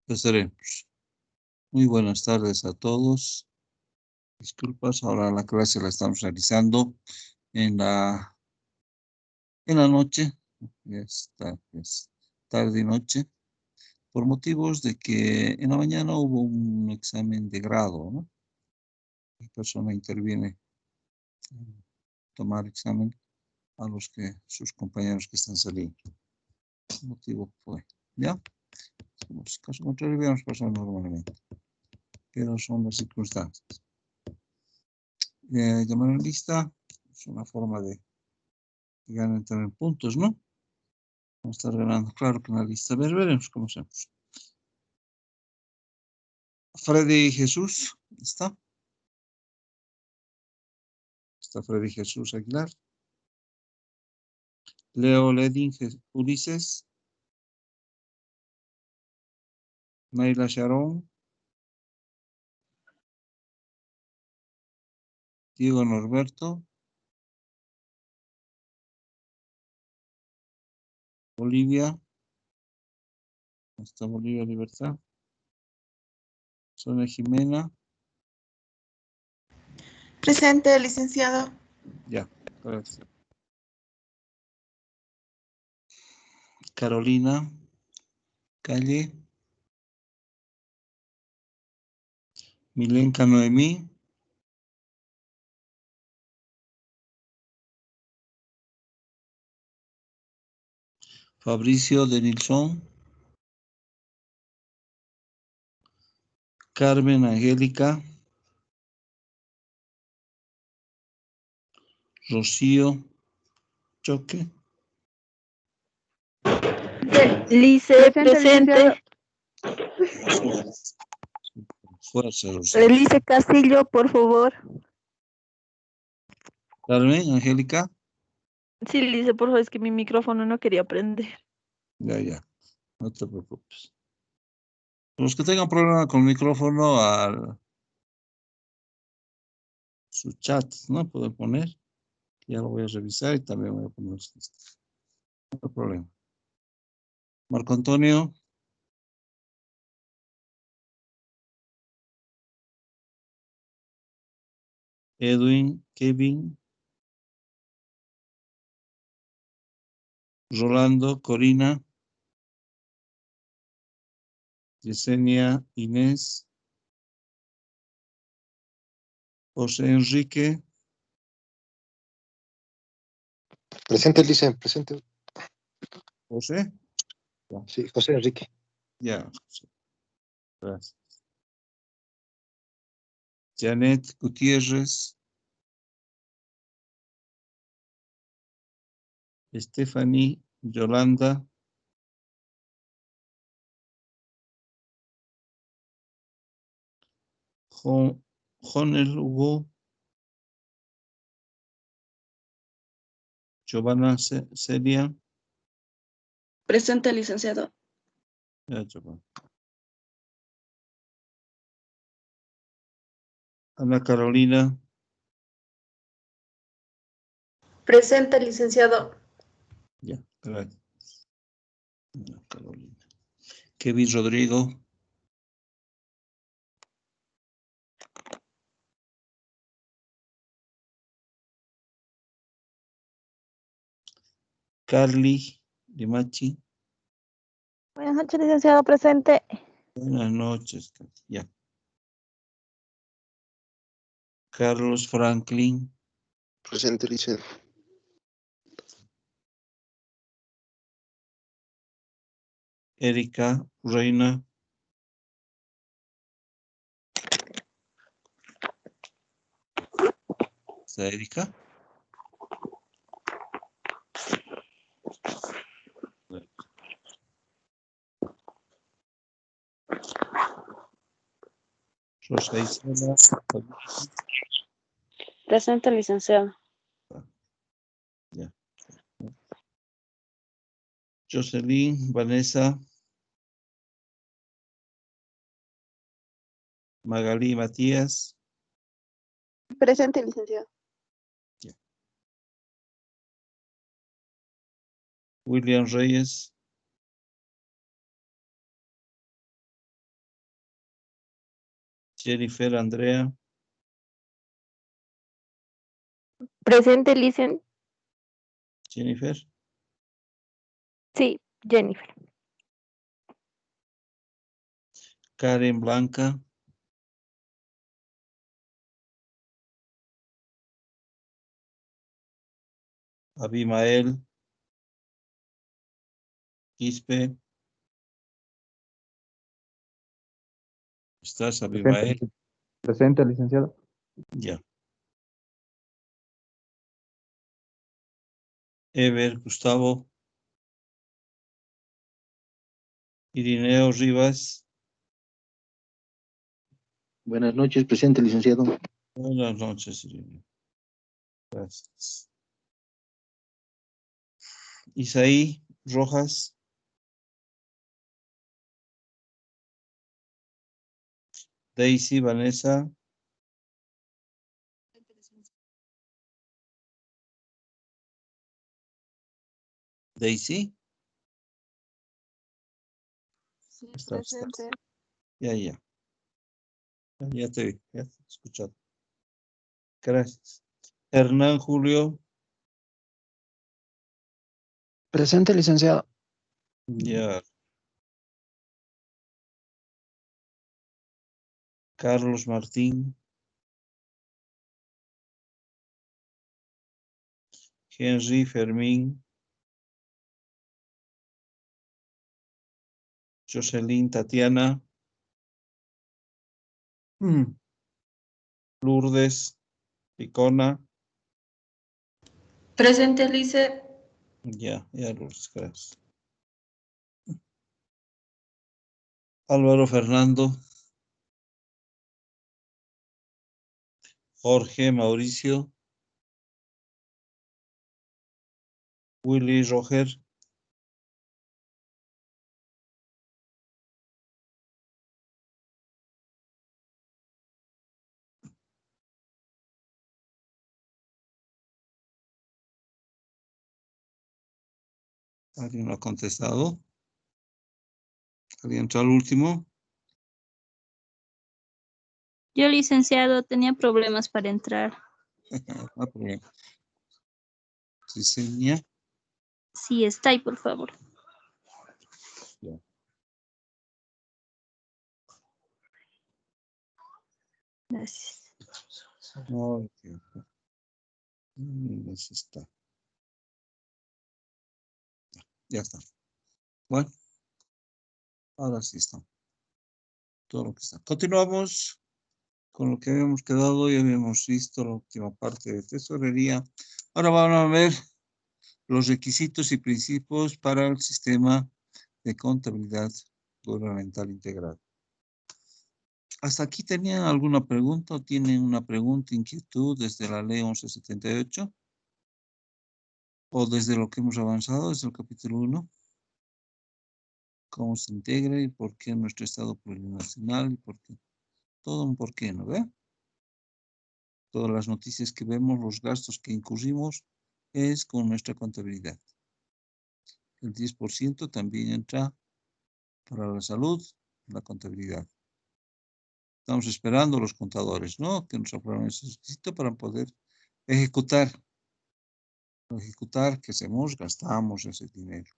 Empezaremos. Muy buenas tardes a todos. Disculpas, ahora la clase la estamos realizando en la noche. Ya está, es tarde y noche, por motivos de que en la mañana hubo un examen de grado, ¿no? La persona interviene en tomar examen a sus compañeros que están saliendo. El motivo fue, ¿ya? En caso contrario, hubiéramos pasado normalmente, pero son las circunstancias. Llamar a lista es una forma de ganar también puntos, ¿no? Vamos a estar ganando, claro que en la lista. A ver, veremos cómo hacemos. Freddy Jesús, ¿está? Está Freddy Jesús Aguilar. Leo Ledin Ulises. Naila Sharon. Diego Norberto. Bolivia. Está Bolivia Libertad. Sonia Jimena. Presente, licenciado. Ya, gracias. Carolina Calle. Milenka Noemí. Fabricio Denilson. Carmen Angélica. Rocío Choque. Lice, presente. Fuerza, Rocío. Lice Castillo, por favor. Carmen Angélica. Sí, Lice, por favor, es que mi micrófono no quería prender. Ya, no te preocupes. Los que tengan problema con el micrófono, su chat, ¿no? Pueden poner. Ya lo voy a revisar y también voy a poner listas. No hay problema. Marco Antonio. Edwin, Kevin. Rolando, Corina. Yesenia, Inés. José Enrique. Presente, Lice, presente. José. Sí, José Enrique. Ya, José. Gracias. Janet Gutiérrez. Stephanie, Yolanda. Jonel Hugo. Giovanna Celia. Presente, licenciado. Ya, Giovanna. Ana Carolina. Presente, licenciado. Ya, gracias. Ana Carolina. Kevin Rodrigo. Carly Limachi. Buenas noches, licenciado, presente. Buenas noches. Ya. Carlos Franklin. Presente, Lice. Erika Reina. ¿Está Erika? Rosa Isela. Presente, licenciado. Ya. Jocelyn, Vanessa. Magalí Matías. Presente, licenciado. Ya. William Reyes. Jennifer, Andrea, Presente, licen. Jennifer, Sí, Jennifer. Karen, Blanca, Abimael, Quispe. ¿Estás, Abimael? Presente, licenciado. Ya. Ever, Gustavo, Irineo Rivas. Buenas noches, presente, licenciado. Buenas noches, Irineo. Gracias. Isaí Rojas. Daisy, Vanessa. Daisy. Sí, Está. presente. Ya. Ya te vi, ya te he escuchado. Gracias. Hernán Julio. Presente, licenciado. Ya. Carlos Martín. Henry Fermín. Jocelyn Tatiana. Lourdes Picona. Presente, Lice. Ya Lourdes, gracias. Álvaro Fernando. Jorge Mauricio. Willy Roger. ¿Alguien no ha contestado? ¿Alguien entró al último? Yo, licenciado, tenía problemas para entrar. No hay problema. Diseña. Sí, está ahí, por favor. Ya. Gracias. No, ese está. Ya está. Bueno, ahora sí está. Todo lo que está. Continuamos con lo que habíamos quedado. Ya habíamos visto la última parte de tesorería. Ahora vamos a ver los requisitos y principios para el sistema de contabilidad gubernamental integrado. ¿Hasta aquí tenían alguna pregunta o tienen una pregunta, inquietud desde la ley 1178? ¿O desde lo que hemos avanzado, desde el capítulo 1? ¿Cómo se integra y por qué nuestro Estado plurinacional? Y por qué. Todo un por qué, ¿no ve? Todas las noticias que vemos, los gastos que incurrimos, es con nuestra contabilidad. El 10% también entra para la salud, la contabilidad. Estamos esperando los contadores, ¿no? Que nos aprueben ese requisito para poder ejecutar que hacemos, gastamos ese dinero.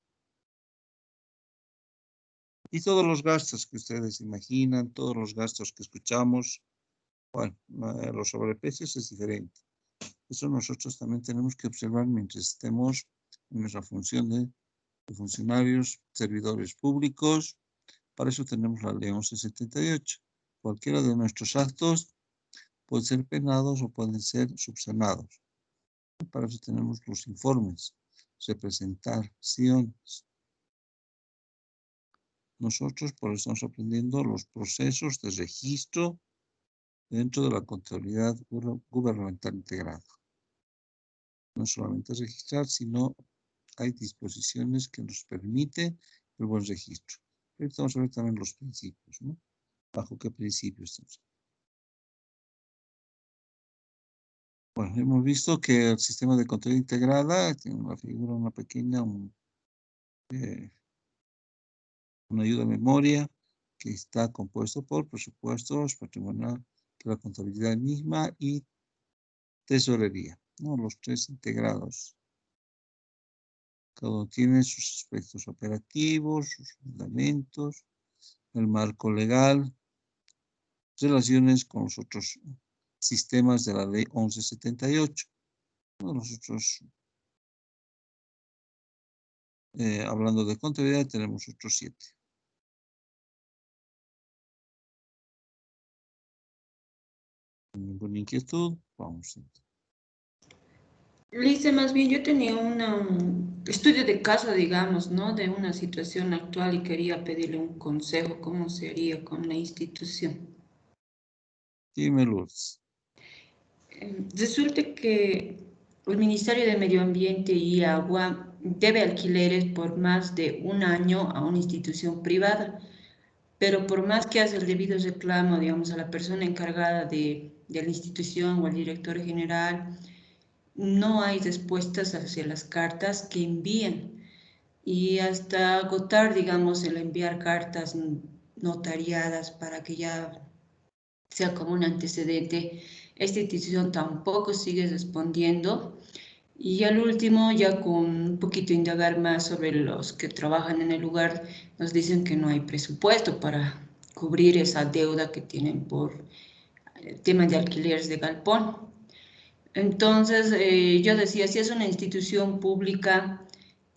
Y todos los gastos que ustedes imaginan, todos los gastos que escuchamos, bueno, los sobreprecios es diferente. Eso nosotros también tenemos que observar mientras estemos en nuestra función de funcionarios, servidores públicos. Para eso tenemos la ley 1178. Cualquiera de nuestros actos pueden ser penados o pueden ser subsanados. Para eso tenemos los informes, representaciones. Nosotros por eso estamos aprendiendo los procesos de registro dentro de la contabilidad gubernamental integrada. No solamente registrar, sino hay disposiciones que nos permiten el buen registro. Pero vamos a ver también los principios, ¿no? ¿Bajo qué principios estamos? Bueno, hemos visto que el sistema de contabilidad integrada tiene una figura, una pequeña, una ayuda a memoria. que está compuesto por presupuestos, patrimonial, la contabilidad misma y tesorería, ¿no? Los tres integrados. Cada uno tiene sus aspectos operativos, sus fundamentos, el marco legal, relaciones con los otros sistemas de la ley 1178. Nosotros, hablando de contabilidad, tenemos otros 7. Ninguna inquietud, vamos. Lice, más bien yo tenía un estudio de caso, digamos, ¿no? De una situación actual y quería pedirle un consejo, ¿cómo sería con la institución? Dime, Lourdes. Resulta que el Ministerio de Medio Ambiente y Agua debe alquileres por más de un año a una institución privada, pero por más que hace el debido reclamo, digamos, a la persona encargada de la institución o al director general, no hay respuestas hacia las cartas que envían. Y hasta agotar, digamos, el enviar cartas notariadas para que ya sea como un antecedente, esta institución tampoco sigue respondiendo. Y al último, ya con un poquito indagar más sobre los que trabajan en el lugar, nos dicen que no hay presupuesto para cubrir esa deuda que tienen por el tema de alquileres de galpón. Entonces, yo decía, si es una institución pública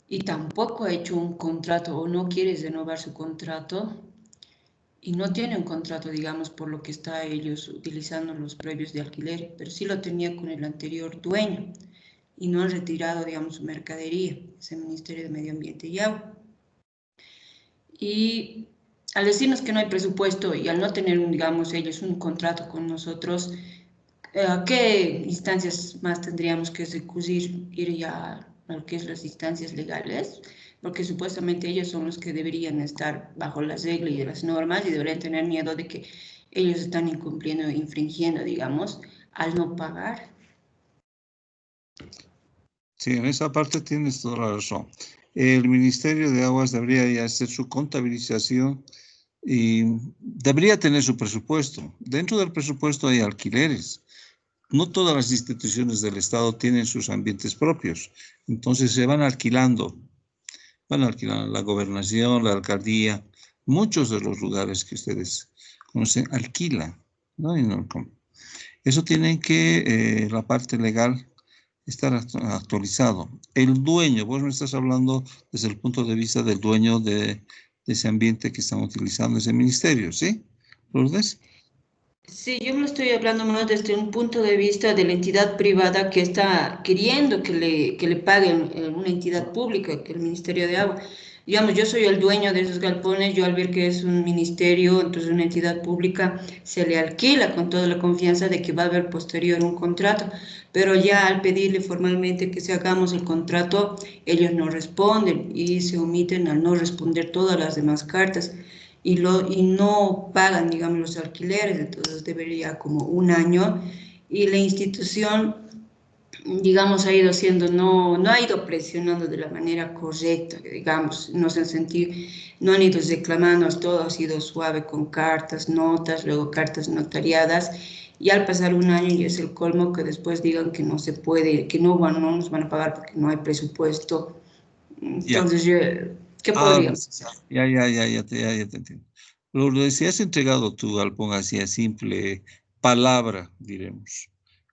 y tampoco ha hecho un contrato o no quiere renovar su contrato y no tiene un contrato, digamos, por lo que está ellos utilizando los previos de alquiler, pero sí lo tenía con el anterior dueño y no han retirado, digamos, su mercadería, ese Ministerio de Medio Ambiente y Agua. Y al decirnos que no hay presupuesto y al no tener, digamos, ellos un contrato con nosotros, ¿a qué instancias más tendríamos que recurrir, ir ya a lo que es las instancias legales? Porque supuestamente ellos son los que deberían estar bajo las reglas y las normas y deberían tener miedo de que ellos están incumpliendo e infringiendo, digamos, al no pagar. Sí, en esa parte tienes toda la razón. El Ministerio de Aguas debería ya hacer su contabilización y debería tener su presupuesto. Dentro del presupuesto hay alquileres. No todas las instituciones del Estado tienen sus ambientes propios. Entonces se van alquilando. Van alquilando la gobernación, la alcaldía. Muchos de los lugares que ustedes conocen alquilan, ¿no? Eso tiene que, la parte legal, estar actualizado. El dueño, vos me estás hablando desde el punto de vista del dueño de ese ambiente que están utilizando ese ministerio, ¿sí? ¿Lourdes? Sí, yo me lo estoy hablando más desde un punto de vista de la entidad privada que está queriendo que le paguen una entidad pública, que el Ministerio de Agua. Digamos, yo soy el dueño de esos galpones, yo al ver que es un ministerio, entonces una entidad pública, se le alquila con toda la confianza de que va a haber posterior un contrato, pero ya al pedirle formalmente que se hagamos el contrato, ellos no responden y se omiten al no responder todas las demás cartas. Y no pagan, digamos, los alquileres, entonces debería como un año y la institución, digamos, ha ido haciendo, no ha ido presionando de la manera correcta, digamos, no han ido reclamando, todo ha sido suave con cartas, notas, luego cartas notariadas y al pasar un año y es el colmo que después digan que no se puede, que no nos van a pagar porque no hay presupuesto. Entonces, ¿qué podríamos hacer? Ya te entiendo. Lourdes, si has entregado tu galpón así a simple palabra, diremos,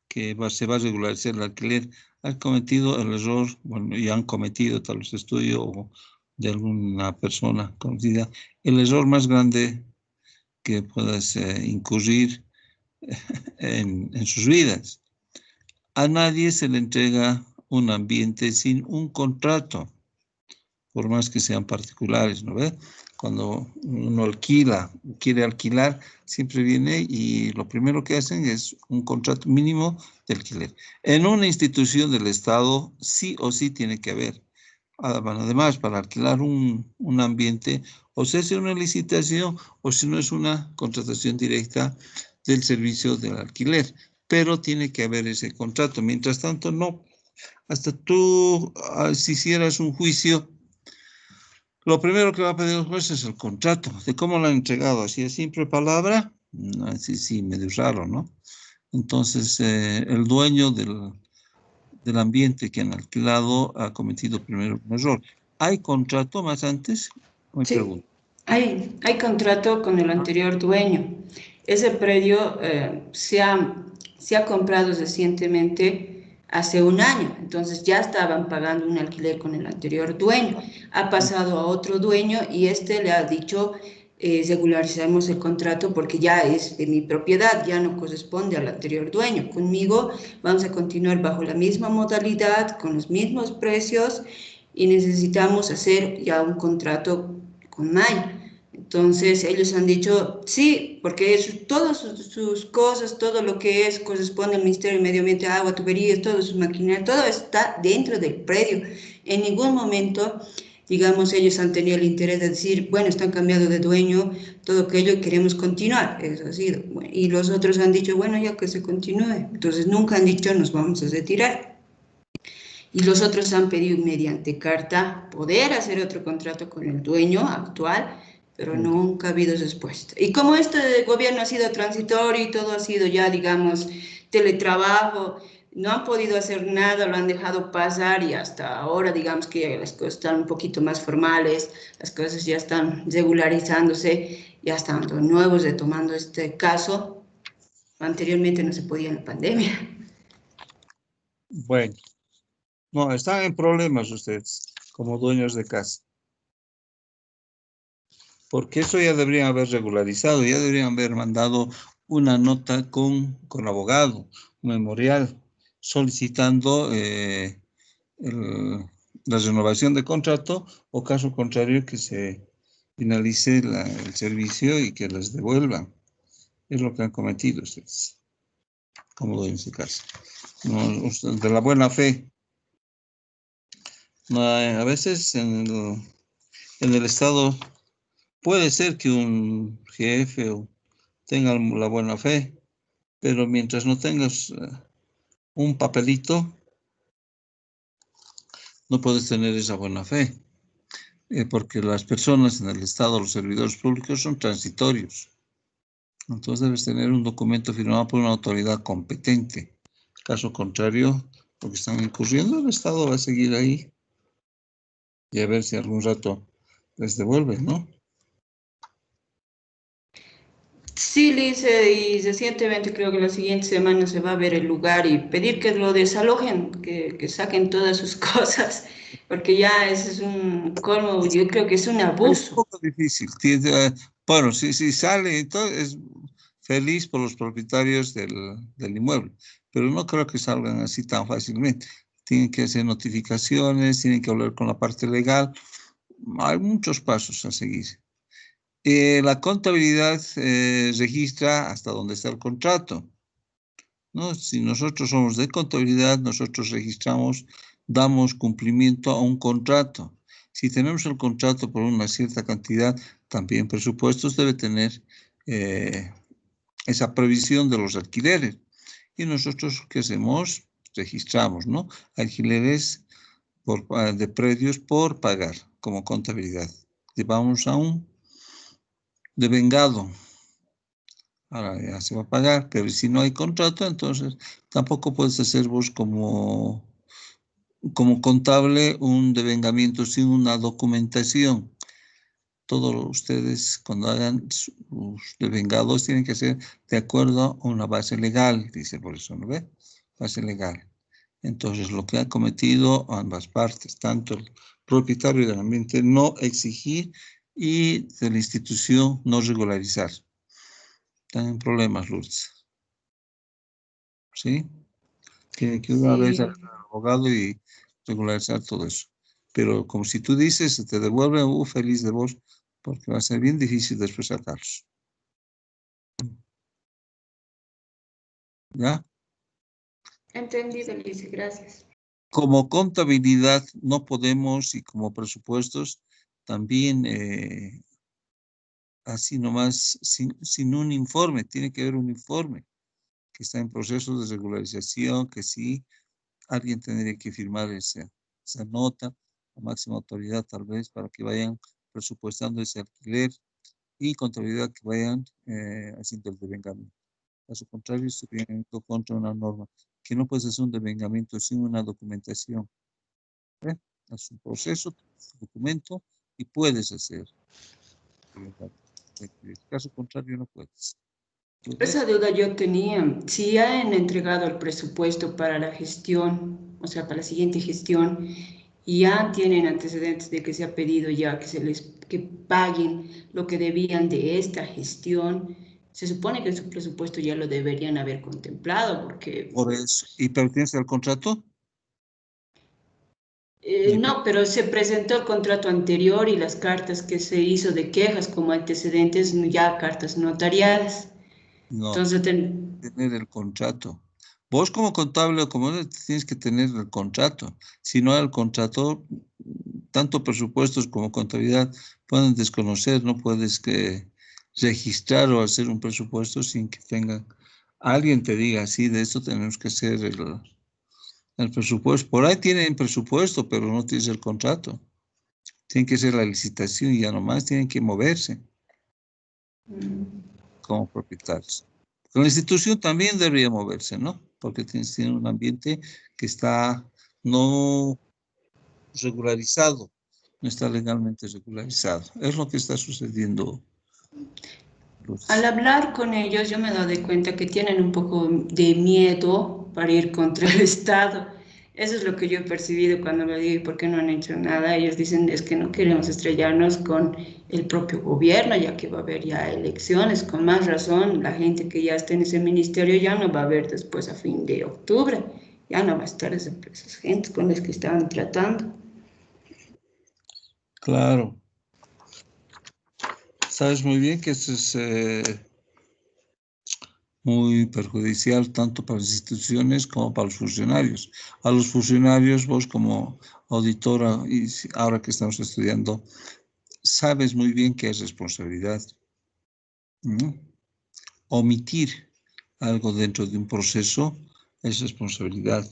que se va a regularizar el alquiler, has cometido el error, bueno, y han cometido tal vez estudio o de alguna persona conocida, el error más grande que puedas incurrir en sus vidas. A nadie se le entrega un ambiente sin un contrato, por más que sean particulares, ¿no ve? Cuando uno quiere alquilar, siempre viene y lo primero que hacen es un contrato mínimo de alquiler. En una institución del Estado, sí o sí tiene que haber. Además, para alquilar un ambiente, o se hace una licitación, o si no es una contratación directa del servicio del alquiler. Pero tiene que haber ese contrato. Mientras tanto, no. Hasta tú, si hicieras un juicio, Lo primero que va a pedir el juez es el contrato, de cómo lo han entregado, así de simple palabra, así sí, medio raro, ¿no? Entonces, el dueño del ambiente que han alquilado ha cometido primero un error. ¿Hay contrato más antes? Me Sí, pregunto. hay contrato con el anterior dueño. Ese predio se ha comprado recientemente, hace un año, entonces ya estaban pagando un alquiler con el anterior dueño. Ha pasado a otro dueño y este le ha dicho, regularizamos el contrato porque ya es de mi propiedad, ya no corresponde al anterior dueño. Conmigo vamos a continuar bajo la misma modalidad, con los mismos precios y necesitamos hacer ya un contrato con Maya. Entonces ellos han dicho sí, porque todas sus cosas, todo lo que es, corresponde al Ministerio de Medio Ambiente, agua, tuberías, todo su maquinaria, todo está dentro del predio. En ningún momento, digamos, ellos han tenido el interés de decir, bueno, están cambiando de dueño, todo aquello, queremos continuar. Eso ha sido. Bueno, y los otros han dicho, bueno, ya que se continúe. Entonces nunca han dicho, nos vamos a retirar. Y los otros han pedido mediante carta poder hacer otro contrato con el dueño actual, pero nunca ha habido respuesta. Y como este gobierno ha sido transitorio y todo ha sido ya, digamos, teletrabajo, no han podido hacer nada, lo han dejado pasar y hasta ahora, digamos que las cosas están un poquito más formales, las cosas ya están regularizándose, ya están los nuevos retomando este caso. Anteriormente no se podía en la pandemia. Bueno, no, están en problemas ustedes, como dueños de casa. Porque eso ya deberían haber regularizado, ya deberían haber mandado una nota con abogado, un memorial, solicitando la renovación de contrato o caso contrario que se finalice el servicio y que les devuelvan. Es lo que han cometido ustedes, como dueños de casa. No, de la buena fe. No, a veces en el Estado puede ser que un jefe tenga la buena fe, pero mientras no tengas un papelito, no puedes tener esa buena fe, porque las personas en el Estado, los servidores públicos, son transitorios. Entonces debes tener un documento firmado por una autoridad competente. Caso contrario, lo que están incurriendo, el Estado va a seguir ahí y a ver si algún rato les devuelve, ¿no? Sí, Liz, y recientemente creo que la siguiente semana se va a ver el lugar y pedir que lo desalojen, que saquen todas sus cosas, porque ya ese es un colmo, yo creo que es un Es un abuso. poco difícil. Bueno, si sale, entonces es feliz por los propietarios del inmueble, pero no creo que salgan así tan fácilmente. Tienen que hacer notificaciones, tienen que hablar con la parte legal. Hay muchos pasos a seguir. La contabilidad registra hasta dónde está el contrato, ¿no? Si nosotros somos de contabilidad, nosotros registramos, damos cumplimiento a un contrato. Si tenemos el contrato por una cierta cantidad, también presupuestos debe tener esa previsión de los alquileres. Y nosotros, ¿qué hacemos? Registramos, ¿no? Alquileres de predios por pagar, como contabilidad. Llevamos a un devengado. Ahora ya se va a pagar, pero si no hay contrato, entonces tampoco puedes hacer vos como contable un devengamiento sin una documentación. Todos ustedes cuando hagan sus devengados tienen que ser de acuerdo a una base legal, dice por eso, ¿no ve? Base legal. Entonces lo que han cometido ambas partes, tanto el propietario del ambiente, no exigir y de la institución no regularizar. Están en problemas, Lourdes. ¿Sí? Tiene que una vez Sí, al abogado y regularizar todo eso. Pero como si tú dices, se te devuelve, feliz de vos, porque va a ser bien difícil después sacarlos. ¿Ya? entendido, Liz, gracias. Como contabilidad no podemos y como presupuestos también así nomás sin un informe, tiene que haber un informe que está en proceso de regularización, que sí, alguien tendría que firmar esa nota la máxima autoridad tal vez, para que vayan presupuestando ese alquiler y contabilidad que vayan haciendo el devengamiento. Caso contrario, estarían yendo contra una norma, que no puedes hacer un devengamiento sin una documentación. Es un proceso, un documento, y puedes hacer. En caso contrario, no puedes. Esa duda yo tenía. Si ya han entregado el presupuesto para la gestión, o sea, para la siguiente gestión, y ya tienen antecedentes de que se ha pedido ya que paguen lo que debían de esta gestión, se supone que su presupuesto ya lo deberían haber contemplado, porque... Por eso. ¿Y pertenece al contrato? No, pero se presentó el contrato anterior y las cartas que se hizo de quejas como antecedentes, ya cartas notariadas. No, Entonces, tener el contrato. Vos como contable o como tienes que tener el contrato. Si no hay el contrato, tanto presupuestos como contabilidad pueden desconocer, no puedes registrar o hacer un presupuesto sin que alguien te diga, sí, de esto tenemos que hacer el presupuesto. Por ahí tienen presupuesto, pero no tienes el contrato. Tiene que ser la licitación y ya nomás tienen que moverse como propietarios. La institución también debería moverse, ¿no? Porque tiene un ambiente que está no regularizado, no está legalmente regularizado. Es lo que está sucediendo. al hablar con ellos, yo me he dado cuenta que tienen un poco de miedo para ir contra el Estado. Eso es lo que yo he percibido cuando me digo, ¿por qué no han hecho nada? Ellos dicen, es que no queremos estrellarnos con el propio gobierno, ya que va a haber ya elecciones. Con más razón, la gente que ya está en ese ministerio ya no va a haber después a fin de octubre. Ya no va a estar esas gentes con las que estaban tratando. Claro. Sabes muy bien que eso es muy perjudicial tanto para las instituciones como para los funcionarios. A los funcionarios, vos como auditora, y ahora que estamos estudiando, sabes muy bien que es responsabilidad. Omitir algo dentro de un proceso es responsabilidad.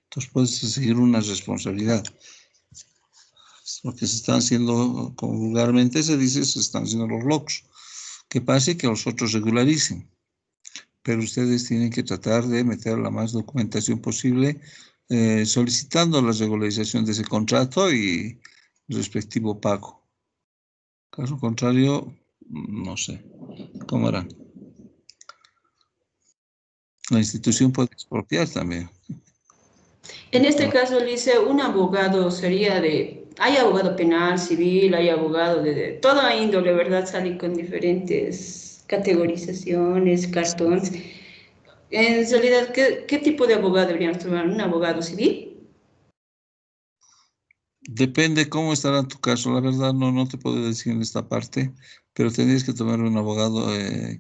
Entonces puedes seguir una responsabilidad. Lo que se están haciendo, como vulgarmente se dice, se están haciendo los locos. Que pase que los otros regularicen. Pero ustedes tienen que tratar de meter la más documentación posible, solicitando la regularización de ese contrato y respectivo pago. Caso contrario, no sé cómo harán. La institución puede expropiar también. En este caso, Lice, un abogado sería hay abogado penal, civil, hay abogado de toda índole, ¿verdad? Salen con diferentes categorizaciones, cartones. En realidad, ¿qué tipo de abogado deberíamos tomar? ¿Un abogado civil? Depende cómo estará tu caso. La verdad no te puedo decir en esta parte, pero tendrías que tomar un abogado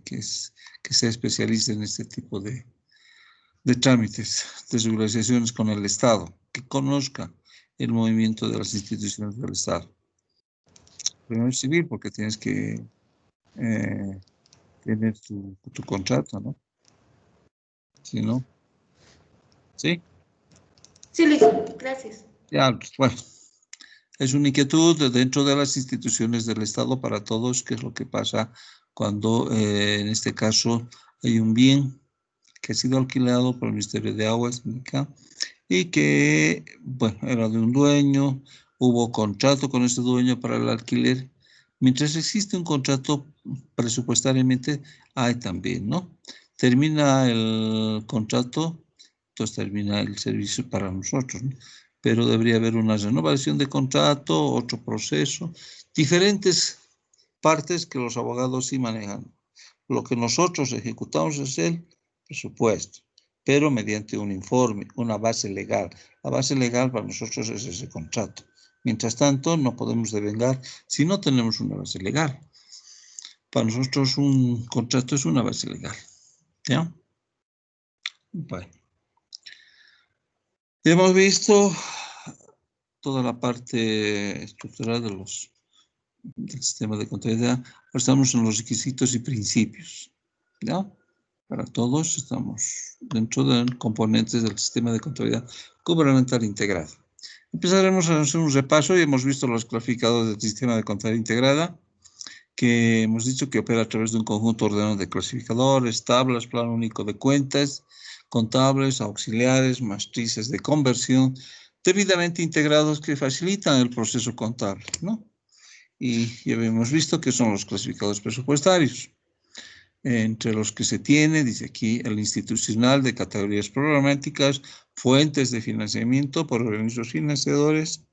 que sea especialista en este tipo de trámites, de regularizaciones con el Estado, que conozca el movimiento de las instituciones del Estado. Primero civil, porque tienes que tener tu contrato, ¿no? Si no, ¿sí? Sí, Lice, gracias. Ya, pues, bueno, es una inquietud dentro de las instituciones del Estado para todos, que es lo que pasa cuando, en este caso, hay un bien que ha sido alquilado por el Ministerio de Aguas y que, bueno, era de un dueño, hubo contrato con ese dueño para el alquiler. Mientras existe un contrato, presupuestariamente hay también, ¿no? Termina el contrato, entonces termina el servicio para nosotros, ¿no? Pero debería haber una renovación de contrato, otro proceso, diferentes partes que los abogados sí manejan. Lo que nosotros ejecutamos es el presupuesto, pero mediante un informe, una base legal. La base legal para nosotros es ese contrato. Mientras tanto, no podemos devengar si no tenemos una base legal. Para nosotros un contrato es una base legal. ¿Ya? Bueno. Hemos visto toda la parte estructural del sistema de contabilidad. Ahora estamos en los requisitos y principios. ¿Ya? Para todos estamos dentro de componentes del sistema de contabilidad gubernamental integrado. Empezaremos a hacer un repaso y hemos visto los clasificadores del sistema de contabilidad integrada, que hemos dicho que opera a través de un conjunto ordenado de clasificadores, tablas, plano único de cuentas, contables, auxiliares, matrices de conversión, debidamente integrados que facilitan el proceso contable, ¿no? Y ya hemos visto que son los clasificadores presupuestarios, entre los que se tiene, dice aquí, el institucional de categorías programáticas, fuentes de financiamiento por organismos financiadores,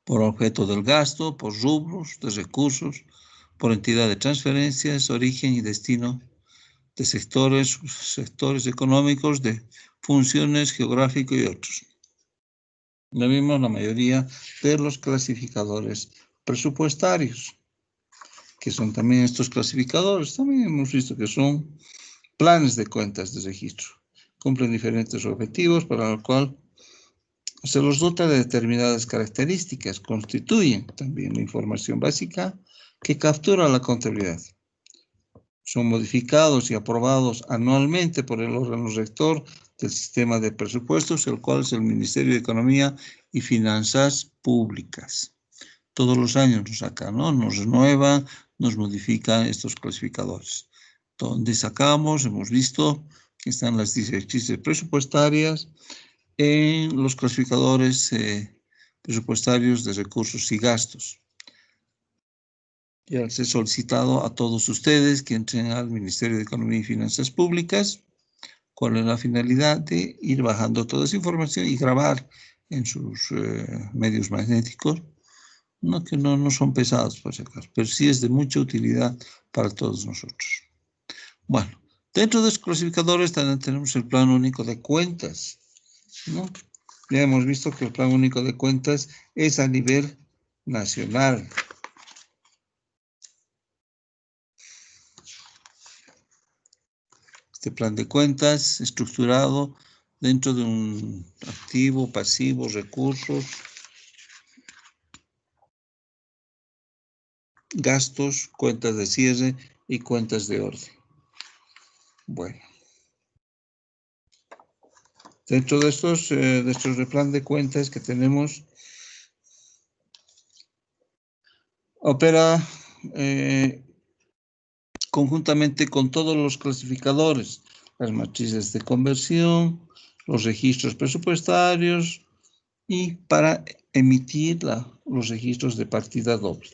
por objeto del gasto, por rubros de recursos, por entidad de transferencias, origen y destino de sectores económicos, de funciones geográficas y otros. Lo mismo la mayoría de los clasificadores presupuestarios, que son también estos clasificadores. También hemos visto que son planes de cuentas de registro. Cumplen diferentes objetivos para lo cual se los dota de determinadas características. Constituyen también la información básica que captura la contabilidad. Son modificados y aprobados anualmente por el órgano rector del sistema de presupuestos, el cual es el Ministerio de Economía y Finanzas Públicas. Todos los años nos saca, ¿no? Nos renueva, nos modifica estos clasificadores. Donde sacamos, hemos visto que están las directrices presupuestarias en los clasificadores presupuestarios de recursos y gastos. Ya les he solicitado a todos ustedes que entren al Ministerio de Economía y Finanzas Públicas. ¿Cuál es la finalidad? De ir bajando toda esa información y grabar en sus medios magnéticos. No que no son pesados, por si acaso, pero sí es de mucha utilidad para todos nosotros. Bueno, dentro de los clasificadores también tenemos el Plan Único de Cuentas, ¿no? Ya hemos visto que el Plan Único de Cuentas es a nivel nacional. Este plan de cuentas estructurado dentro de un activo, pasivo, recursos, gastos, cuentas de cierre y cuentas de orden. Bueno. Dentro de estos plan de cuentas que tenemos, opera conjuntamente con todos los clasificadores, las matrices de conversión, los registros presupuestarios y para emitir los registros de partida doble.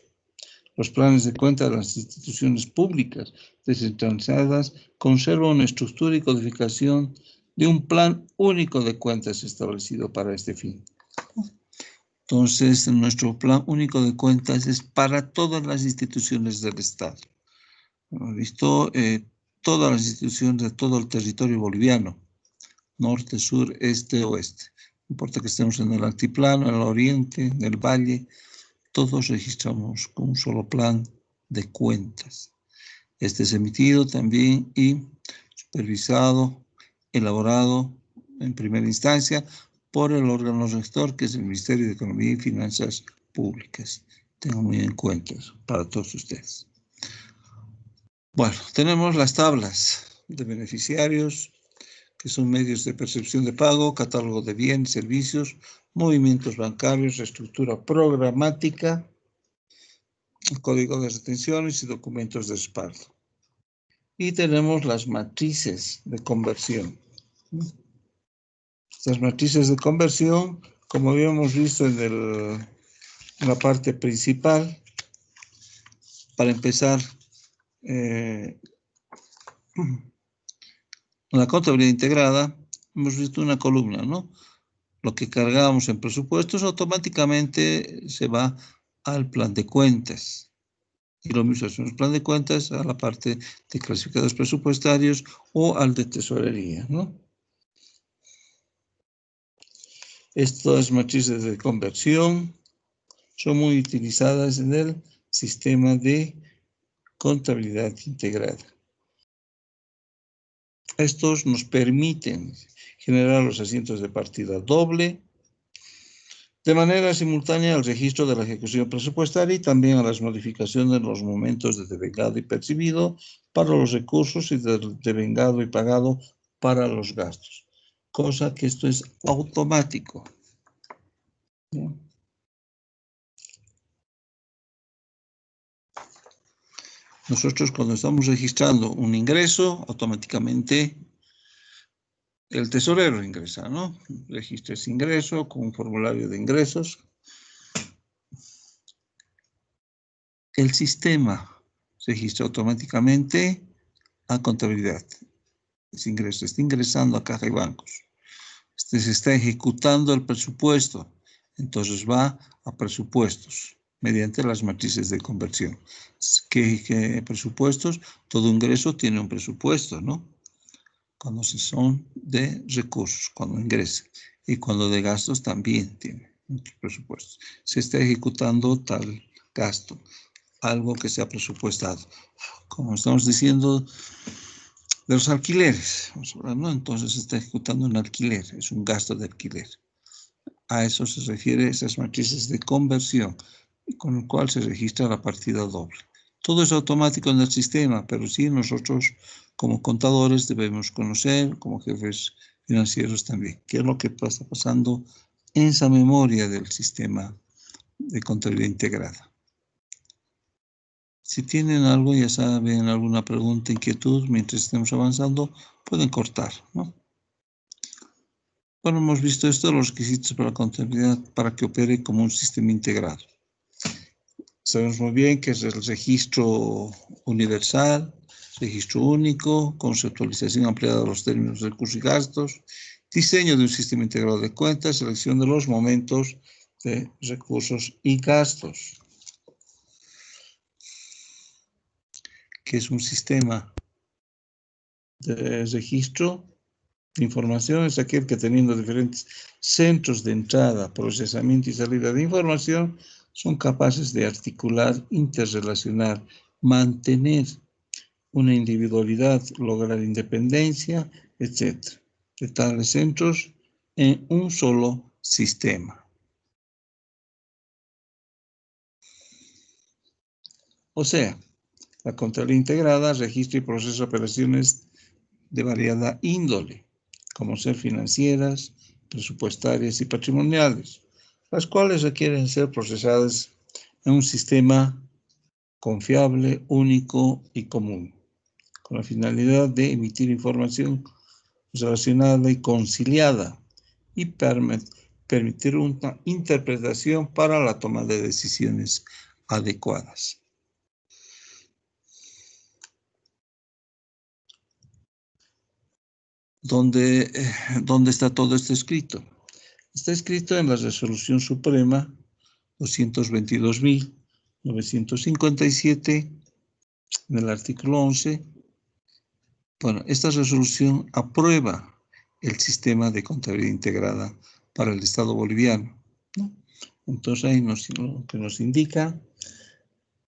Los planes de cuenta de las instituciones públicas descentralizadas conservan una estructura y codificación de un plan único de cuentas establecido para este fin. Entonces, nuestro plan único de cuentas es para todas las instituciones del Estado. Hemos visto todas las instituciones de todo el territorio boliviano, norte, sur, este, oeste. No importa que estemos en el altiplano, en el oriente, en el valle, todos registramos con un solo plan de cuentas. Este es emitido también y supervisado, elaborado en primera instancia por el órgano rector, que es el Ministerio de Economía y Finanzas Públicas. Tengan muy en cuenta eso para todos ustedes. Bueno, tenemos las tablas de beneficiarios, que son medios de percepción de pago, catálogo de bienes, servicios, movimientos bancarios, estructura programática, código de retenciones y documentos de respaldo. Y tenemos las matrices de conversión. Estas matrices de conversión, como habíamos visto en la parte principal, para empezar, en la contabilidad integrada, hemos visto una columna, ¿no? Lo que cargamos en presupuestos automáticamente se va al plan de cuentas. Y lo mismo hacemos plan de cuentas a la parte de clasificados presupuestarios o al de tesorería, ¿no? Estas matrices de conversión son muy utilizadas en el sistema de contabilidad integrada. Estos nos permiten generar los asientos de partida doble de manera simultánea al registro de la ejecución presupuestaria y también a las modificaciones en los momentos de devengado y percibido para los recursos y de devengado y pagado para los gastos. Cosa que esto es automático. Bien. Nosotros cuando estamos registrando un ingreso, automáticamente el tesorero ingresa, ¿no? Registra ese ingreso con un formulario de ingresos. El sistema registra automáticamente a contabilidad. Ese ingreso está ingresando a caja y bancos. Se está ejecutando el presupuesto. Entonces va a presupuestos mediante las matrices de conversión. ¿Qué presupuestos? Todo ingreso tiene un presupuesto, ¿no? Cuando son de recursos, cuando ingresa. Y cuando de gastos también tiene presupuestos. Se está ejecutando tal gasto, algo que se ha presupuestado. Como estamos diciendo, de los alquileres, ¿no? Entonces se está ejecutando un alquiler, es un gasto de alquiler. A eso se refiere esas matrices de conversión, con el cual se registra la partida doble. Todo es automático en el sistema, pero sí nosotros como contadores debemos conocer, como jefes financieros también, qué es lo que está pasando en esa memoria del sistema de contabilidad integrada. Si tienen algo, ya saben, alguna pregunta, inquietud, mientras estemos avanzando, pueden cortar, ¿no? Bueno, hemos visto esto, los requisitos para la contabilidad para que opere como un sistema integrado. Sabemos muy bien que es el registro universal, registro único, conceptualización ampliada de los términos de recursos y gastos, diseño de un sistema integrado de cuentas, selección de los momentos de recursos y gastos. Que es un sistema de registro de información, es aquel que teniendo diferentes centros de entrada, procesamiento y salida de información, son capaces de articular, interrelacionar, mantener una individualidad, lograr independencia, etc. De tales centros en un solo sistema. O sea, la contabilidad integrada registra y procesa operaciones de variada índole, como ser financieras, presupuestarias y patrimoniales, las cuales requieren ser procesadas en un sistema confiable, único y común, con la finalidad de emitir información relacionada y conciliada y permitir una interpretación para la toma de decisiones adecuadas. ¿Dónde está todo esto escrito? Está escrito en la Resolución Suprema 222.957, en el artículo 11. Bueno, esta resolución aprueba el sistema de contabilidad integrada para el Estado boliviano, ¿no? Entonces ahí lo que nos indica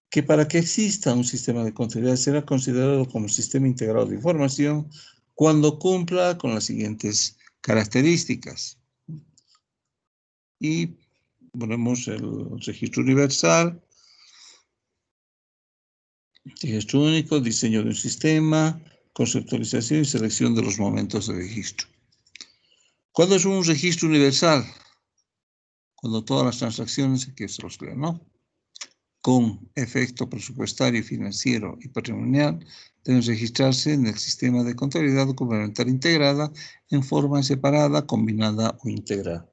que para que exista un sistema de contabilidad será considerado como sistema integrado de información cuando cumpla con las siguientes características. Y ponemos el registro universal, registro único, diseño de un sistema, conceptualización y selección de los momentos de registro. ¿Cuándo es un registro universal? Cuando todas las transacciones, aquí se los leo, ¿no?, con efecto presupuestario, financiero y patrimonial deben registrarse en el sistema de contabilidad complementaria integrada en forma separada, combinada o integral.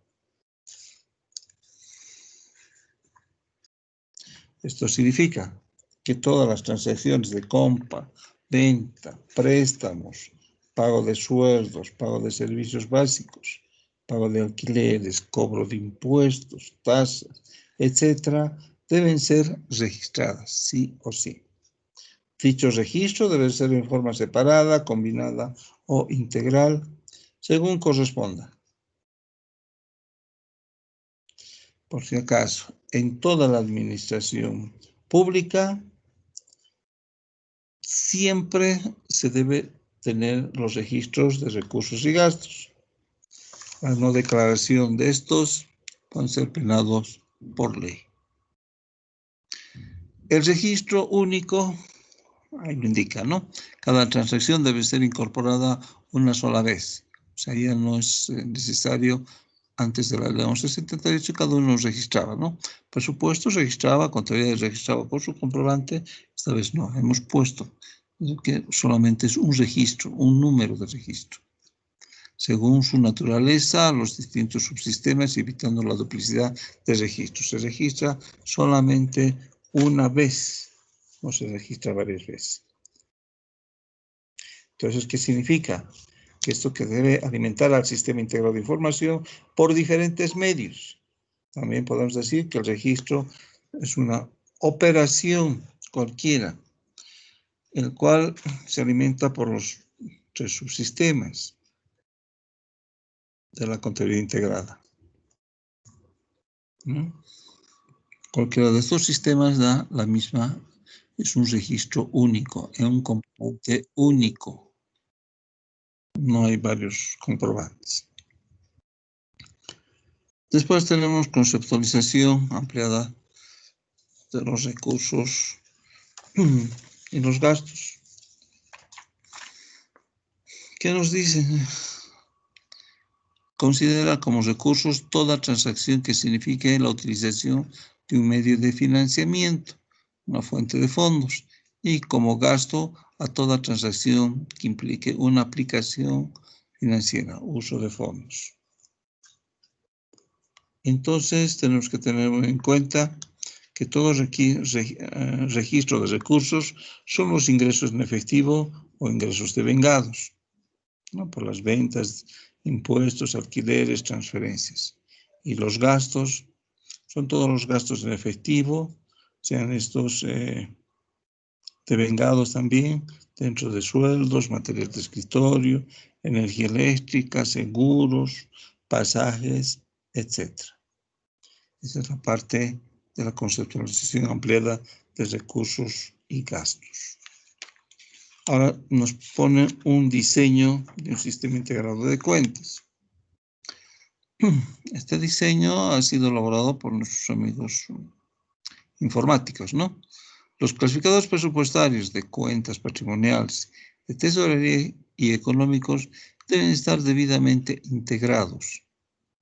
Esto significa que todas las transacciones de compra, venta, préstamos, pago de sueldos, pago de servicios básicos, pago de alquileres, cobro de impuestos, tasas, etcétera, deben ser registradas, sí o sí. Dicho registro debe ser en forma separada, combinada o integral, según corresponda. Por si acaso, en toda la administración pública, siempre se debe tener los registros de recursos y gastos. La no declaración de estos pueden ser penados por ley. El registro único, ahí lo indica, ¿no? Cada transacción debe ser incorporada una sola vez. O sea, ya no es necesario antes de la ley 1178, cada uno los registraba, ¿no? Presupuestos registraba, contabilidad registraba por su comprobante. Esta vez no, hemos puesto que solamente es un registro, un número de registro. Según su naturaleza, los distintos subsistemas, evitando la duplicidad de registros. Se registra solamente una vez, no se registra varias veces. Entonces, ¿qué significa? Que esto que debe alimentar al sistema integrado de información por diferentes medios. También podemos decir que el registro es una operación cualquiera, el cual se alimenta por los tres subsistemas de la contabilidad integrada. ¿No? Cualquiera de estos sistemas da la misma, es un registro único, es un comprobante único. No hay varios comprobantes. Después tenemos conceptualización ampliada de los recursos y los gastos. ¿Qué nos dice? Considera como recursos toda transacción que signifique la utilización de un medio de financiamiento, una fuente de fondos, y como gasto a toda transacción que implique una aplicación financiera, uso de fondos. Entonces, tenemos que tener en cuenta que todo registro de recursos son los ingresos en efectivo o ingresos devengados, ¿no? Por las ventas, impuestos, alquileres, transferencias. Y los gastos son todos los gastos en efectivo, sean estos devengados también, dentro de sueldos, material de escritorio, energía eléctrica, seguros, pasajes, etc. Esa es la parte de la conceptualización ampliada de recursos y gastos. Ahora nos pone un diseño de un sistema integrado de cuentas. Este diseño ha sido elaborado por nuestros amigos informáticos, ¿no? Los clasificadores presupuestarios de cuentas patrimoniales, de tesorería y económicos deben estar debidamente integrados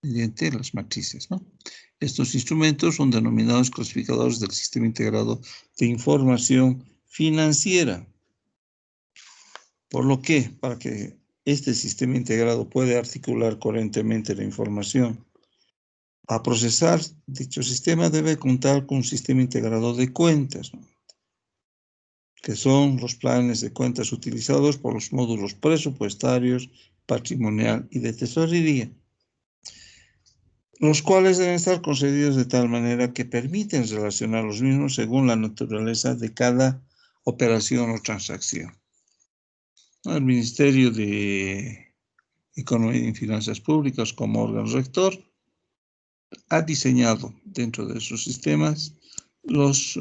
mediante las matrices, ¿no? Estos instrumentos son denominados clasificadores del sistema integrado de información financiera. Por lo que, para que este sistema integrado pueda articular coherentemente la información a procesar, dicho sistema debe contar con un sistema integrado de cuentas, ¿no? Que son los planes de cuentas utilizados por los módulos presupuestarios, patrimonial y de tesorería, los cuales deben estar concebidos de tal manera que permiten relacionar los mismos según la naturaleza de cada operación o transacción. El Ministerio de Economía y Finanzas Públicas, como órgano rector, ha diseñado dentro de sus sistemas los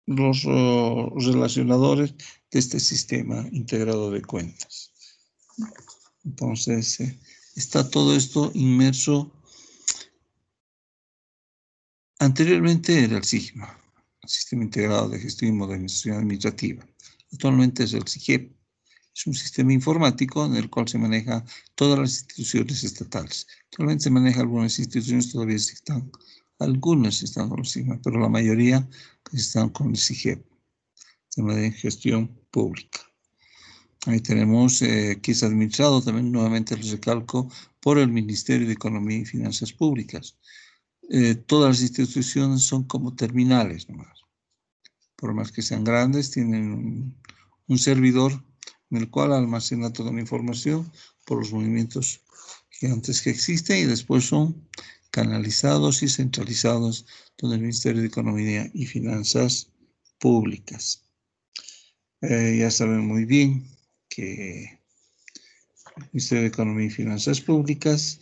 relacionadores de este sistema integrado de cuentas. Entonces, está todo esto inmerso. Anteriormente era el SIGMA, el Sistema Integrado de Gestión y Modernización Administrativa. Actualmente es el SIGEP. Es un sistema informático en el cual se maneja todas las instituciones estatales. Actualmente se maneja algunas instituciones, todavía están, algunas están con el SIGMA, pero la mayoría están con el SIGEP, Sistema de Gestión Pública. Ahí tenemos que es administrado también, nuevamente les recalco, por el Ministerio de Economía y Finanzas Públicas. Todas las instituciones son como terminales nomás. Por más que sean grandes, tienen un servidor en el cual almacena toda la información por los movimientos gigantes que existen y después son canalizados y centralizados por el Ministerio de Economía y Finanzas Públicas. Ya saben muy bien que el Ministerio de Economía y Finanzas Públicas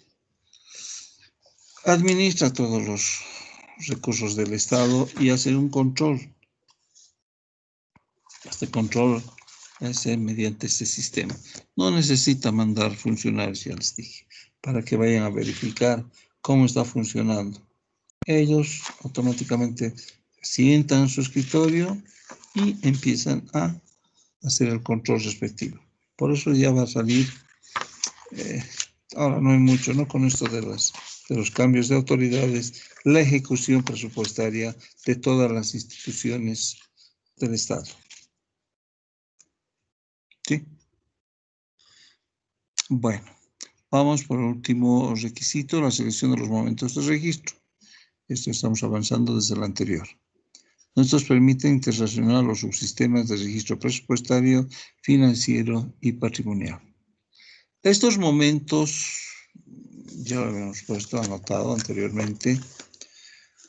administra todos los recursos del Estado y hace un control. Este control es mediante este sistema. No necesita mandar funcionarios, ya les dije, para que vayan a verificar cómo está funcionando. Ellos automáticamente sientan en su escritorio y empiezan a hacer el control respectivo. Por eso ya va a salir Ahora no hay mucho, ¿no? Con esto de los cambios de autoridades, la ejecución presupuestaria de todas las instituciones del Estado. ¿Sí? Bueno, vamos por el último requisito, la selección de los momentos de registro. Esto estamos avanzando desde el anterior. Estos permiten interrelacionar los subsistemas de registro presupuestario, financiero y patrimonial. Estos momentos, ya lo habíamos puesto anotado anteriormente.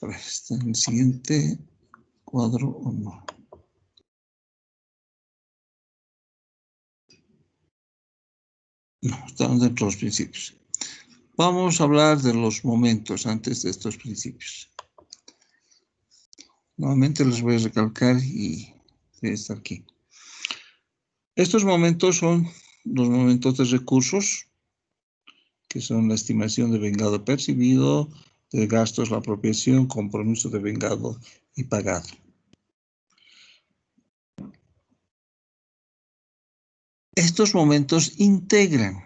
A ver, ¿está en el siguiente cuadro o no? No, están dentro de los principios. Vamos a hablar de los momentos antes de estos principios. Nuevamente les voy a recalcar y está aquí. Estos momentos son los momentos de recursos, que son la estimación de vengado percibido, de gastos, la apropiación, compromiso de vengado y pagado. Estos momentos integran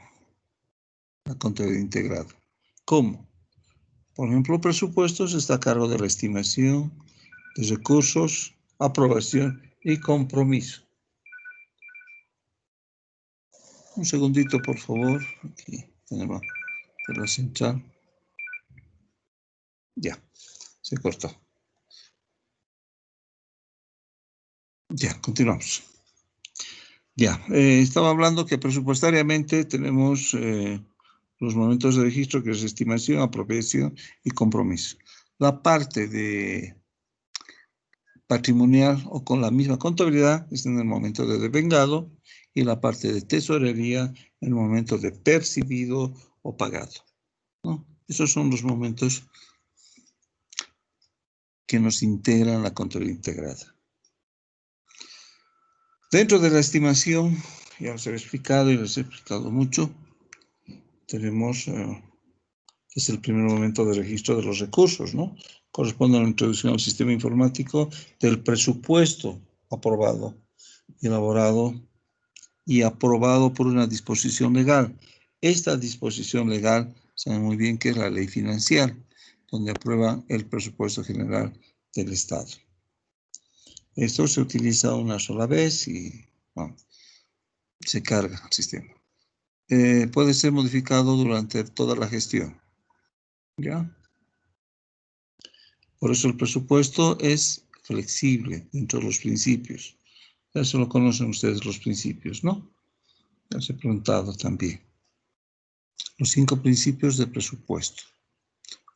la contabilidad integrada. ¿Cómo? Por ejemplo, presupuestos está a cargo de la estimación de recursos, aprobación y compromiso. Un segundito, por favor. Aquí tenemos la central. Ya, se cortó. Ya, continuamos. Ya, estaba hablando que presupuestariamente tenemos los momentos de registro, que es estimación, apropiación y compromiso. La parte de patrimonial o con la misma contabilidad está en el momento de devengado y la parte de tesorería en el momento de percibido o pagado, ¿no? Esos son los momentos que nos integran la contabilidad integrada. Dentro de la estimación, ya os he explicado y les he explicado mucho, tenemos, es el primer momento de registro de los recursos, ¿no? Corresponde a la introducción al sistema informático del presupuesto aprobado, elaborado y aprobado por una disposición legal. Esta disposición legal, saben muy bien que es la ley financiera, donde aprueba el presupuesto general del Estado. Esto se utiliza una sola vez y bueno, se carga el sistema. Puede ser modificado durante toda la gestión. ¿Ya? Por eso el presupuesto es flexible dentro de los principios. Ya se lo conocen ustedes los principios, ¿no? Ya os he preguntado también. Los 5 principios de presupuesto,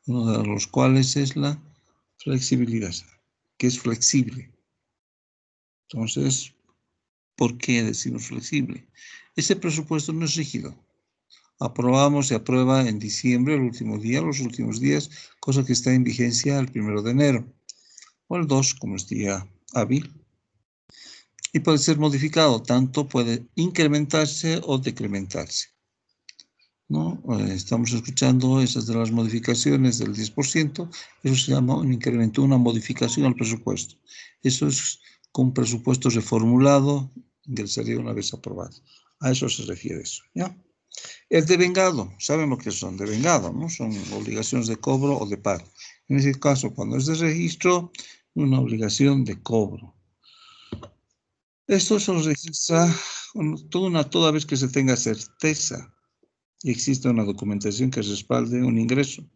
uno de los cuales es la flexibilidad, que es flexible. Entonces, ¿por qué decimos flexible? Ese presupuesto no es rígido. Aprobamos, se aprueba en diciembre, el último día, los últimos días, cosa que está en vigencia el 1 de enero, o el 2, como es día hábil. Y puede ser modificado, tanto puede incrementarse o decrementarse, ¿no? Estamos escuchando esas de las modificaciones del 10%, eso se llama un incremento, una modificación al presupuesto. Eso es con presupuesto reformulado, ingresaría una vez aprobado. A eso se refiere eso, ¿ya? El devengado, ¿saben lo que son? Devengado, ¿no? Son obligaciones de cobro o de pago. En ese caso, cuando es de registro, una obligación de cobro. Esto se registra toda vez que se tenga certeza y existe una documentación que respalde un ingreso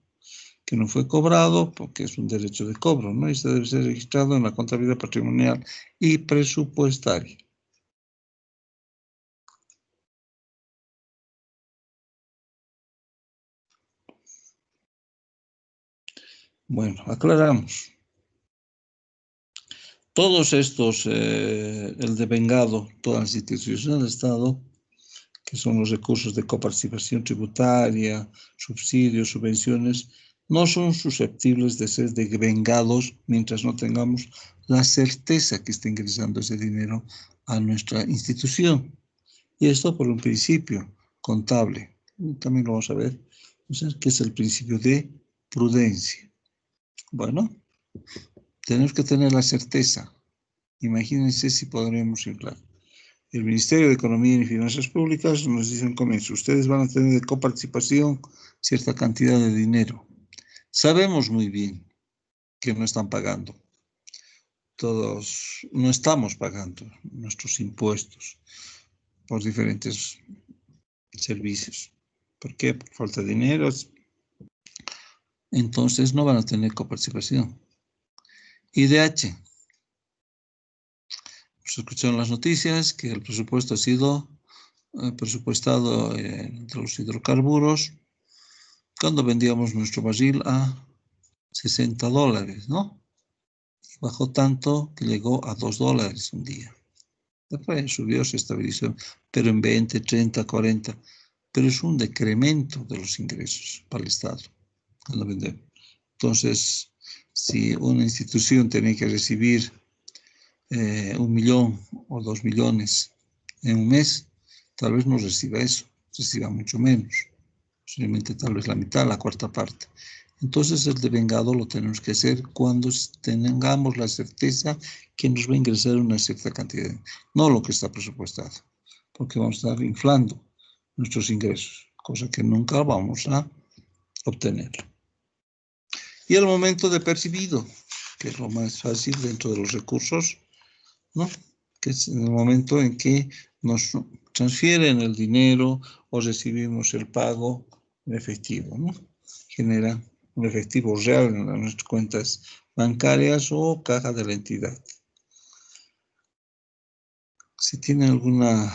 que no fue cobrado porque es un derecho de cobro, ¿no? Y se debe ser registrado en la contabilidad patrimonial y presupuestaria. Bueno, aclaramos. Todos estos, el devengado, todas las instituciones del Estado, que son los recursos de coparticipación tributaria, subsidios, subvenciones, no son susceptibles de ser devengados mientras no tengamos la certeza que está ingresando ese dinero a nuestra institución. Y esto por un principio contable. También lo vamos a ver, que es el principio de prudencia. Bueno, tenemos que tener la certeza. Imagínense si podremos inflar. El Ministerio de Economía y Finanzas Públicas nos dice en comienzo, ustedes van a tener de coparticipación cierta cantidad de dinero. Sabemos muy bien que no están pagando. Todos no estamos pagando nuestros impuestos por diferentes servicios. ¿Por qué? Por falta de dinero. Entonces no van a tener coparticipación. IDH. Se escucharon las noticias que el presupuesto ha sido presupuestado entre los hidrocarburos cuando vendíamos nuestro barril a $60, ¿no? Bajó tanto que llegó a $2 un día. Después subió, se estabilizó, pero en 20, 30, 40. Pero es un decremento de los ingresos para el Estado cuando vendemos. Entonces, si una institución tiene que recibir 1 millón o 2 millones en un mes, tal vez no reciba eso, reciba mucho menos, posiblemente tal vez la mitad, la cuarta parte. Entonces el devengado lo tenemos que hacer cuando tengamos la certeza que nos va a ingresar una cierta cantidad, no lo que está presupuestado, porque vamos a estar inflando nuestros ingresos, cosa que nunca vamos a obtener. Y el momento de percibido, que es lo más fácil dentro de los recursos, ¿no? Que es el momento en que nos transfieren el dinero o recibimos el pago en efectivo, ¿no? Genera un efectivo real en nuestras cuentas bancarias o caja de la entidad. Si tienen alguna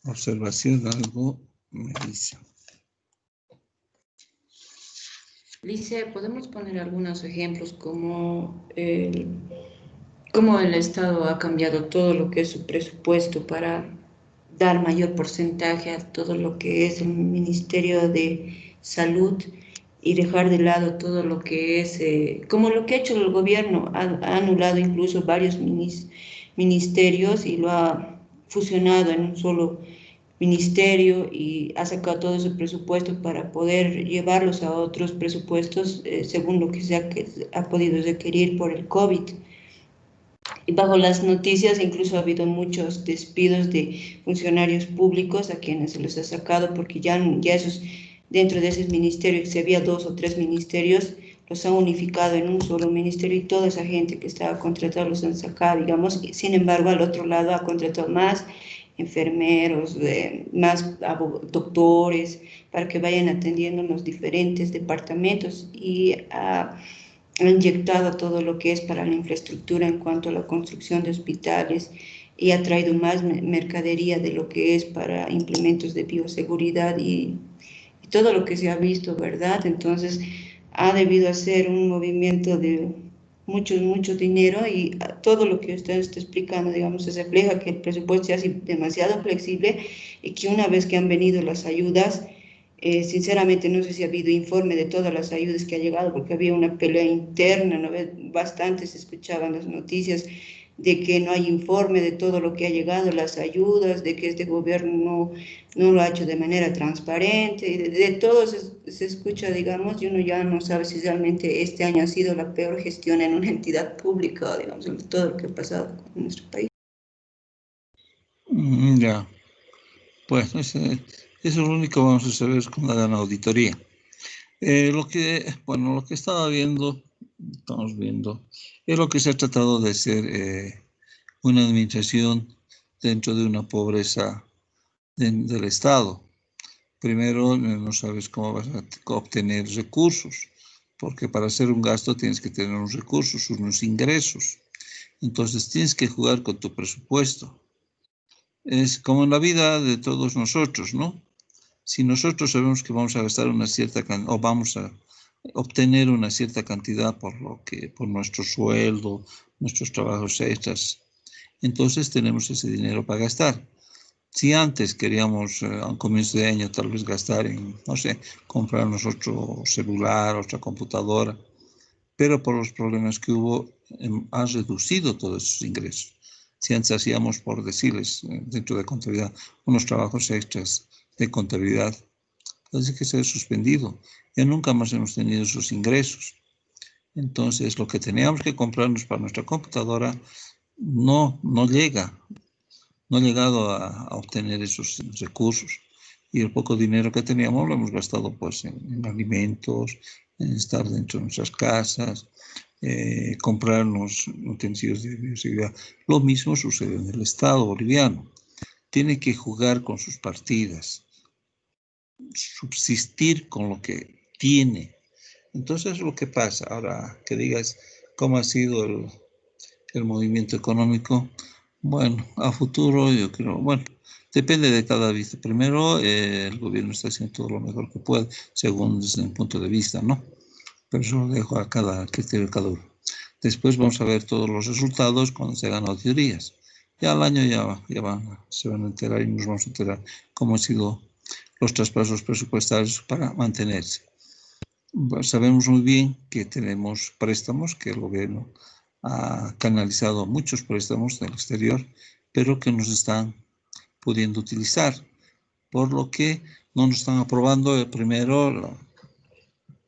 observación, algo, me dicen. Lice, podemos poner algunos ejemplos como cómo el Estado ha cambiado todo lo que es su presupuesto para dar mayor porcentaje a todo lo que es el Ministerio de Salud y dejar de lado todo lo que es, como lo que ha hecho el gobierno, ha anulado incluso varios ministerios y lo ha fusionado en un solo ministerio y ha sacado todo ese presupuesto para poder llevarlos a otros presupuestos según lo que ha podido requerir por el COVID. Y bajo las noticias incluso ha habido muchos despidos de funcionarios públicos a quienes se les ha sacado porque ya esos, dentro de esos ministerios, si había 2 o 3 ministerios, los han unificado en un solo ministerio y toda esa gente que estaba contratada los han sacado, digamos. Sin embargo, al otro lado ha contratado más enfermeros, más doctores, para que vayan atendiendo los diferentes departamentos y ha inyectado todo lo que es para la infraestructura en cuanto a la construcción de hospitales y ha traído más mercadería de lo que es para implementos de bioseguridad y todo lo que se ha visto, ¿verdad? Entonces ha debido hacer un movimiento de mucho dinero y todo lo que usted está explicando, digamos, se refleja que el presupuesto se hace demasiado flexible y que una vez que han venido las ayudas, sinceramente no sé si ha habido informe de todas las ayudas que ha llegado, porque había una pelea interna, ¿no? Bastante se escuchaban las noticias de que no hay informe de todo lo que ha llegado, las ayudas, de que este gobierno no lo ha hecho de manera transparente, y de todo se escucha, digamos, y uno ya no sabe si realmente este año ha sido la peor gestión en una entidad pública, digamos, de todo lo que ha pasado en nuestro país. Ya, pues eso es lo único que vamos a saber cuando hagan auditoría. Lo que estamos viendo, es lo que se ha tratado de hacer una administración dentro de una pobreza del Estado. Primero, no sabes cómo vas a obtener recursos, porque para hacer un gasto tienes que tener unos recursos, unos ingresos. Entonces tienes que jugar con tu presupuesto. Es como en la vida de todos nosotros, ¿no? Si nosotros sabemos que vamos a gastar una cierta cantidad o vamos a obtener una cierta cantidad por nuestro sueldo, nuestros trabajos extras, entonces tenemos ese dinero para gastar. Si antes queríamos a un comienzo de año tal vez gastar en, no sé, comprarnos otro celular, otra computadora, pero por los problemas que hubo, ha reducido todos esos ingresos. Si antes hacíamos, por decirles, dentro de contabilidad, unos trabajos extras de contabilidad, parece que se ha suspendido. Ya nunca más hemos tenido esos ingresos. Entonces, lo que teníamos que comprarnos para nuestra computadora, no llega, no ha llegado a obtener esos recursos. Y el poco dinero que teníamos lo hemos gastado pues en alimentos, en estar dentro de nuestras casas, comprarnos utensilios de bioseguridad. Lo mismo sucede en el Estado boliviano. Tiene que jugar con sus partidas, subsistir con lo que tiene. Entonces, lo que pasa, ahora que digas cómo ha sido el movimiento económico, bueno, a futuro yo creo, bueno, depende de cada vista. Primero, el gobierno está haciendo todo lo mejor que puede, según desde mi punto de vista, ¿no? Pero eso lo dejo a cada criterio de cada uno. Después vamos a ver todos los resultados cuando se hagan auditorías. Ya al año se van a enterar y nos vamos a enterar cómo han sido los traspasos presupuestarios para mantenerse. Sabemos muy bien que tenemos préstamos, que el gobierno ha canalizado muchos préstamos del exterior, pero que nos están pudiendo utilizar, por lo que no nos están aprobando primero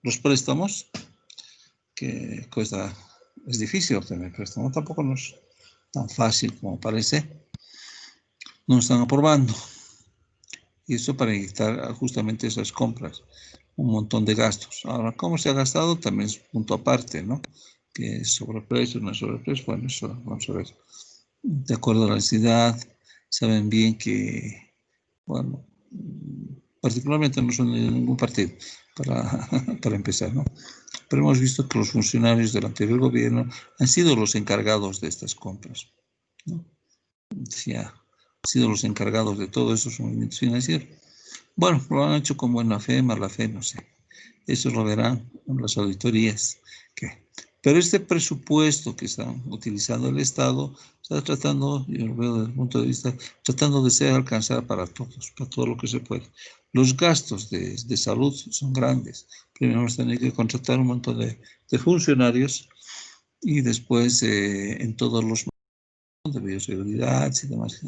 los préstamos, que es difícil obtener préstamos, tampoco no es tan fácil como parece, no nos están aprobando. Y eso para inyectar justamente esas compras, un montón de gastos. Ahora, ¿cómo se ha gastado? También es punto aparte, ¿no? Que es sobreprecio, no es sobreprecio, bueno, eso vamos a ver. De acuerdo a la necesidad, saben bien que, bueno, particularmente no son de ningún partido, para empezar, ¿no? Pero hemos visto que los funcionarios del anterior gobierno han sido los encargados de estas compras, ¿no? Sí, han sido los encargados de todos esos movimientos financieros. Bueno, lo han hecho con buena fe, mala fe, no sé. Eso lo verán en las auditorías. Pero este presupuesto que está utilizando el Estado está tratando, yo lo veo desde el punto de vista, tratando de ser alcanzado para todos, para todo lo que se puede. Los gastos de salud son grandes. Primero vamos a tener que contratar un montón de funcionarios y después en todos los de bioseguridad y demás,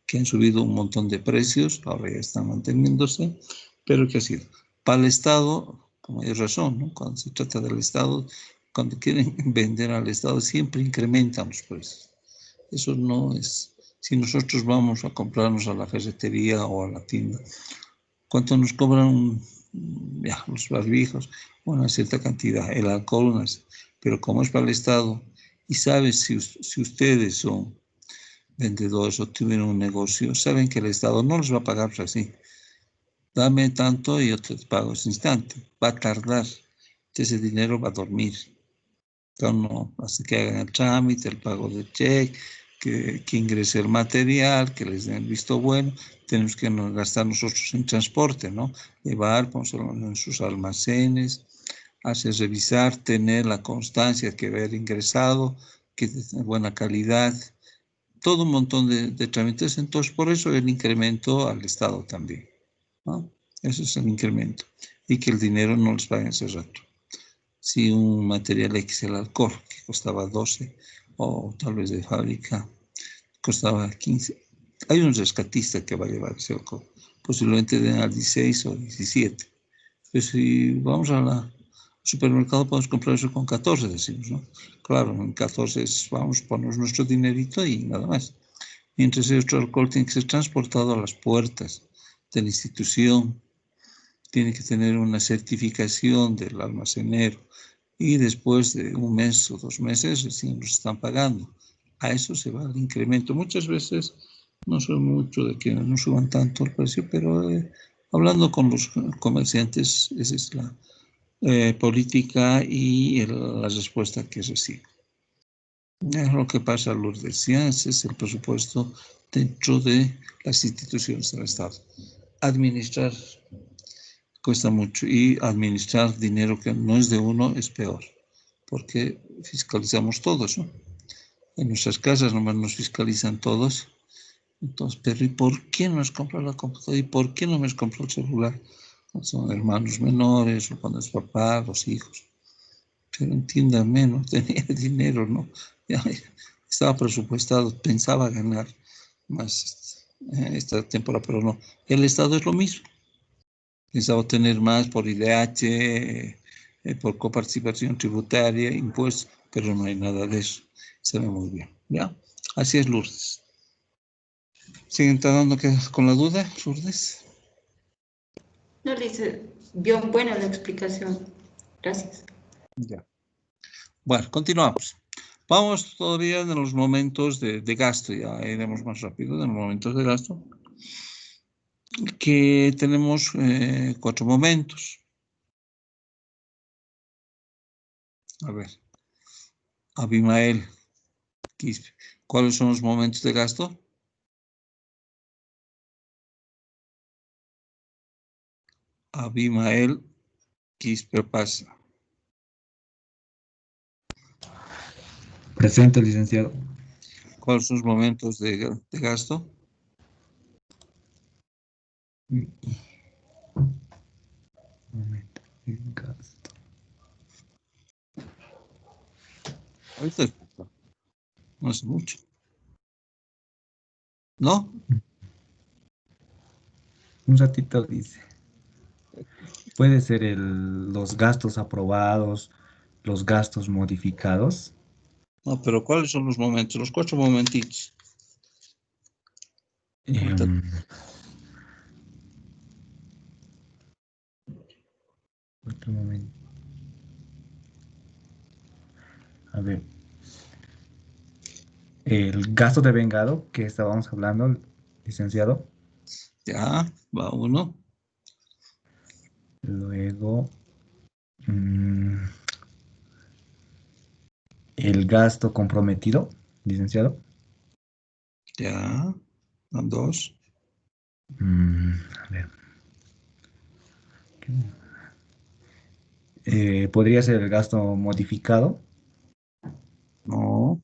que han subido un montón de precios, ahora ya están manteniéndose, pero que ha sido para el Estado, como hay razón, ¿no? Cuando se trata del Estado, cuando quieren vender al Estado, siempre incrementan los precios. Eso no es, si nosotros vamos a comprarnos a la ferretería o a la tienda, ¿cuánto nos cobran ya, los barbijos? Una cierta cantidad, el alcohol, pero como es para el Estado, y sabes si ustedes son vendedores o tuvieron un negocio, saben que el Estado no les va a pagar así. Dame tanto y yo te pago ese instante. Va a tardar. Ese dinero va a dormir. Entonces, no, hasta que hagan el trámite, el pago de cheque, que ingrese el material, que les den el visto bueno, tenemos que gastar nosotros en transporte, ¿no? Llevar, ponerlo en sus almacenes, hacer revisar, tener la constancia que haber ingresado, que es de buena calidad, todo un montón de trámites. Entonces, por eso el incremento al Estado también, ¿no? Eso es el incremento. Y que el dinero no les pague ese rato. Si un material X, el alcohol, que costaba 12, o tal vez de fábrica, costaba 15. Hay un rescatista que va a llevar ese alcohol. Posiblemente den al 16 o 17. Pues si vamos al supermercado, podemos comprar eso con 14, decimos, ¿no? Claro, en 14 vamos, ponemos nuestro dinerito y nada más. Mientras ese otro alcohol tiene que ser transportado a las puertas de la institución, tiene que tener una certificación del almacenero y después de un mes o 2 meses recién nos están pagando. A eso se va el incremento. Muchas veces no soy mucho de que no suban tanto el precio, pero hablando con los comerciantes, esa es la política y la respuesta que recibe. Es lo que pasa, Lourdes. Ese es el presupuesto dentro de las instituciones del Estado. Administrar cuesta mucho y administrar dinero que no es de uno es peor, porque fiscalizamos todos, ¿no? En nuestras casas nomás nos fiscalizan todos. Entonces, pero ¿y por qué no nos compra la computadora? ¿Y por qué no me compra el celular? Cuando son hermanos menores o cuando es papá, los hijos. Pero entiéndame, no tenía dinero, ¿no? Ya estaba presupuestado, pensaba ganar más esta temporada, pero no. El Estado es lo mismo. Pensaba tener más por IDH, por coparticipación tributaria, impuestos, pero no hay nada de eso. Se ve muy bien, ¿ya? Así es, Lourdes. ¿Siguen tratando con la duda, Lourdes? No, dice, vio buena la explicación. Gracias. Ya. Bueno, continuamos. Vamos todavía en los momentos de gasto, ya iremos más rápido en los momentos de gasto, que tenemos 4 momentos. A ver, Abimael Quispe, ¿cuáles son los momentos de gasto? Abimael Quispe pasa. Presente, licenciado. ¿Cuáles son los momentos de gasto? Momento de gasto. Ahorita no hace mucho. ¿No? Un ratito dice. Puede ser los gastos aprobados, los gastos modificados. No, pero ¿cuáles son los momentos? Los 4 momentitos. Ahorita. Otro momento. A ver. El gasto de vengado que estábamos hablando, licenciado. Ya, va uno. Luego, el gasto comprometido, licenciado. Ya, van 2. A ver. Podría ser el gasto modificado. No.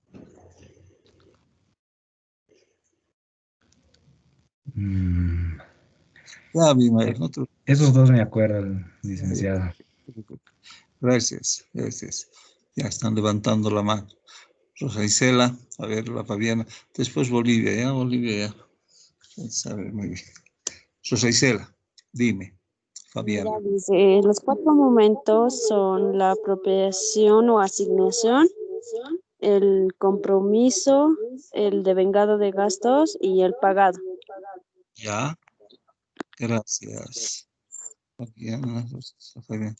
Ya, Abimael, no te Esos dos me acuerdo, licenciado. Gracias, gracias. Ya están levantando la mano. Rosa Isela, a ver, la Fabiana. Después Bolivia, ¿ya? Bolivia, ya. Sabe muy bien. Rosa Isela, dime, Fabiana. Mira, dice, los 4 momentos son la apropiación o asignación, el compromiso, el devengado de gastos y el pagado. Ya, gracias. Fabiana, Fabiana.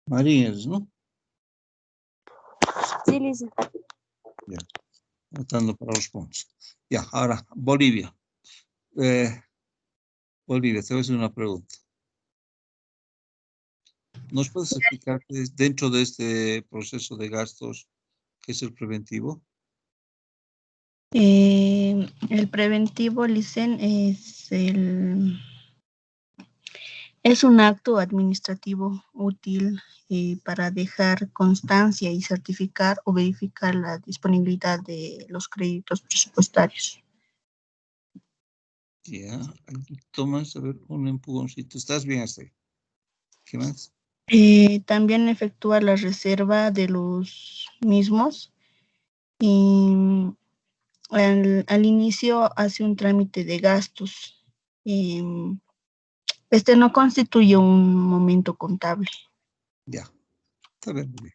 Marías, ¿no? Sí, Lisa. Ya, anotando para los puntos. Ya, ahora, Bolivia. Bolivia, te voy a hacer una pregunta. ¿Nos puedes explicar dentro de este proceso de gastos qué es el preventivo? El preventivo, Licen, es un acto administrativo útil para dejar constancia y certificar o verificar la disponibilidad de los créditos presupuestarios. Ya, tomas, a ver, un empujoncito. ¿Estás bien hasta ahí? ¿Qué más? También efectúa la reserva de los mismos y al inicio hace un trámite de gastos. Este no constituye un momento contable. Ya, está bien, muy bien.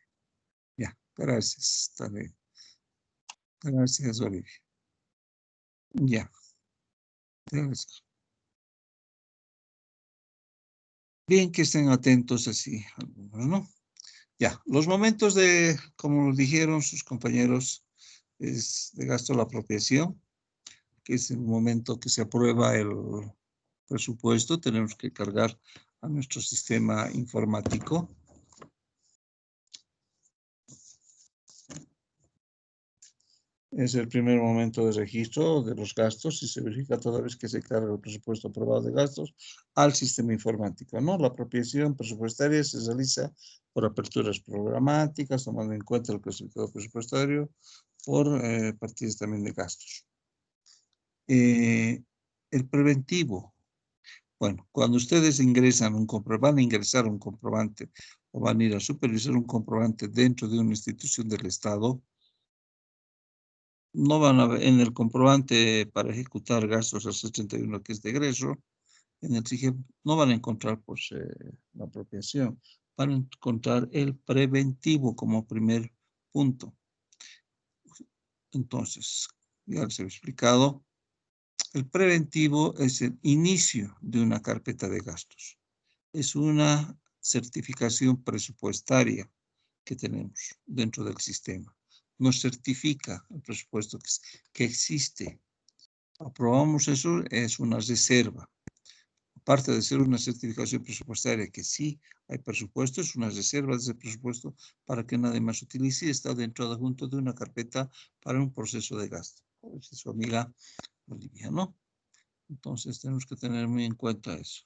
Ya, gracias, está bien. Gracias, Olivia. Ya, gracias. Bien que estén atentos así, algunos, ¿no? Ya, los momentos de, como dijeron sus compañeros, es de gasto la apropiación, que es el momento que se aprueba el presupuesto, tenemos que cargar a nuestro sistema informático. Es el primer momento de registro de los gastos y se verifica toda vez que se carga el presupuesto aprobado de gastos al sistema informático, ¿no? La apropiación presupuestaria se realiza por aperturas programáticas, tomando en cuenta el clasificado presupuestario por partidas también de gastos. El preventivo. Bueno, cuando ustedes ingresan van a ingresar un comprobante o van a ir a supervisar un comprobante dentro de una institución del Estado, no van a ver en el comprobante para ejecutar gastos al 71 que es de egreso, en el SIGEP no van a encontrar pues la apropiación, para encontrar el preventivo como primer punto. Entonces, ya les he explicado, el preventivo es el inicio de una carpeta de gastos. Es una certificación presupuestaria que tenemos dentro del sistema. Nos certifica el presupuesto que existe. Aprobamos eso, es una reserva. Aparte de ser una certificación presupuestaria, que sí hay presupuesto, es una reserva de ese presupuesto para que nadie más utilice y está dentro adjunto de una carpeta para un proceso de gasto. Es su amiga Olivia, ¿no? Entonces tenemos que tener muy en cuenta eso.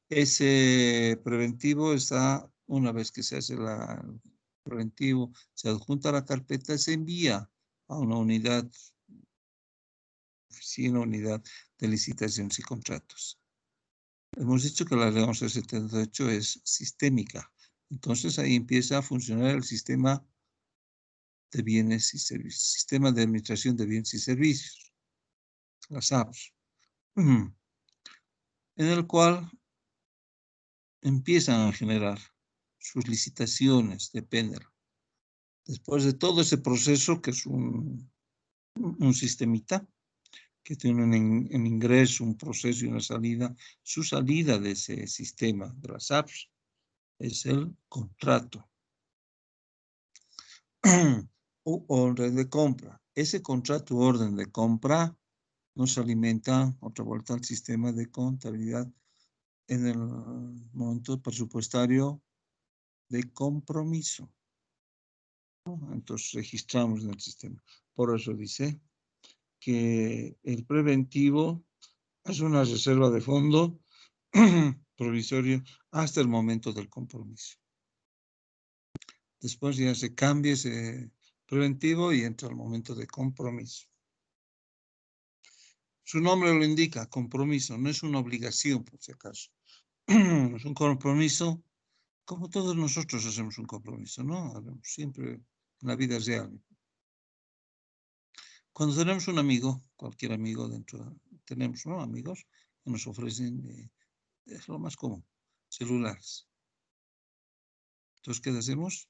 Ese preventivo está, una vez que se hace el preventivo, se adjunta a la carpeta, se envía a una unidad, oficina, unidad de licitaciones y contratos. Hemos dicho que la ley 1178 es sistémica. Entonces ahí empieza a funcionar el sistema de bienes y servicios, sistema de administración de bienes y servicios, las APS, en el cual empiezan a generar sus licitaciones, depende. Después de todo ese proceso, que es un sistemita, que tiene un ingreso, un proceso y una salida, su salida de ese sistema de las apps es el contrato o orden de compra. Ese contrato o orden de compra nos alimenta otra vuelta al sistema de contabilidad en el momento presupuestario de compromiso. Entonces registramos en el sistema. Por eso dice que el preventivo es una reserva de fondo provisorio hasta el momento del compromiso. Después ya se cambia ese preventivo y entra el momento de compromiso. Su nombre lo indica, compromiso, no es una obligación por si acaso. Es un compromiso, como todos nosotros hacemos un compromiso, ¿no? Siempre en la vida real. Cuando tenemos un amigo, cualquier amigo dentro, tenemos, ¿no?, amigos que nos ofrecen, es lo más común, celulares. Entonces, ¿qué hacemos?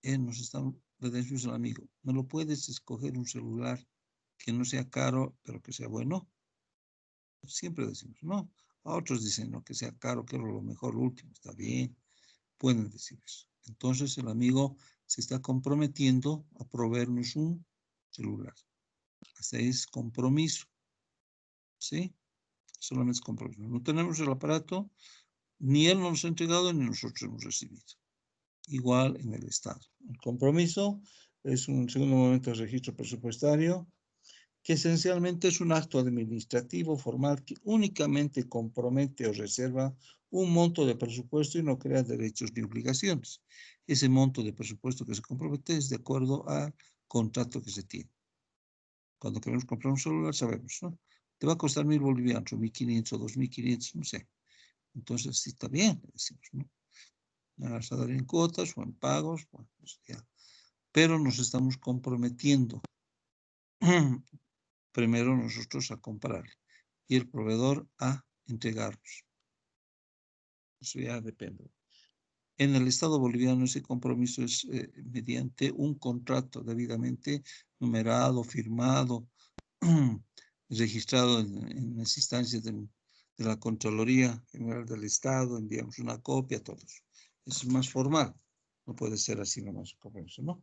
Le decimos al amigo, ¿me lo puedes escoger un celular que no sea caro, pero que sea bueno? Siempre decimos, no. A otros dicen, no, que sea caro, quiero lo mejor, lo último, está bien. Pueden decir eso. Entonces, el amigo se está comprometiendo a proveernos un celular. Ese es compromiso. ¿Sí? Solamente es compromiso. No tenemos el aparato, ni él nos ha entregado, ni nosotros hemos recibido. Igual en el Estado. El compromiso es un segundo momento de registro presupuestario, que esencialmente es un acto administrativo formal que únicamente compromete o reserva un monto de presupuesto y no crea derechos ni obligaciones. Ese monto de presupuesto que se compromete es de acuerdo al contrato que se tiene. Cuando queremos comprar un celular sabemos, ¿no? Te va a costar 1.000 bolivianos, o 1.500, o 2.500, no sé. Entonces, sí, está bien, le decimos, ¿no? Me vas a dar en cuotas o en pagos, bueno, pues ya. Pero nos estamos comprometiendo primero nosotros a comprarle y el proveedor a entregarnos. Eso ya depende. En el Estado boliviano ese compromiso es mediante un contrato debidamente numerado, firmado, registrado en las instancias de la Contraloría General del Estado, enviamos una copia, todo eso. Es más formal, no puede ser así nomás, compromiso, ¿no?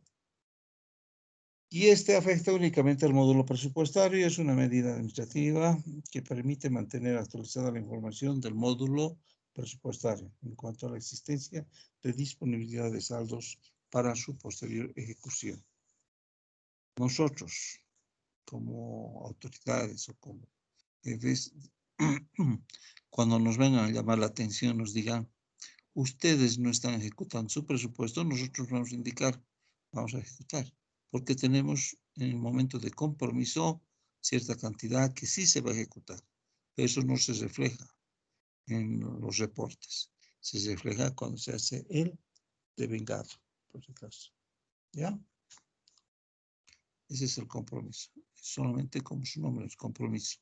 Y este afecta únicamente al módulo presupuestario y es una medida administrativa que permite mantener actualizada la información del módulo presupuestario en cuanto a la existencia de disponibilidad de saldos para su posterior ejecución. Nosotros, como autoridades o como jefes, cuando nos vengan a llamar la atención, nos digan, ustedes no están ejecutando su presupuesto, nosotros vamos a indicar, vamos a ejecutar. Porque tenemos en el momento de compromiso cierta cantidad que sí se va a ejecutar. Eso no se refleja en los reportes. Se refleja cuando se hace el devengado, por si acaso. ¿Ya? Ese es el compromiso. Solamente como su nombre es compromiso.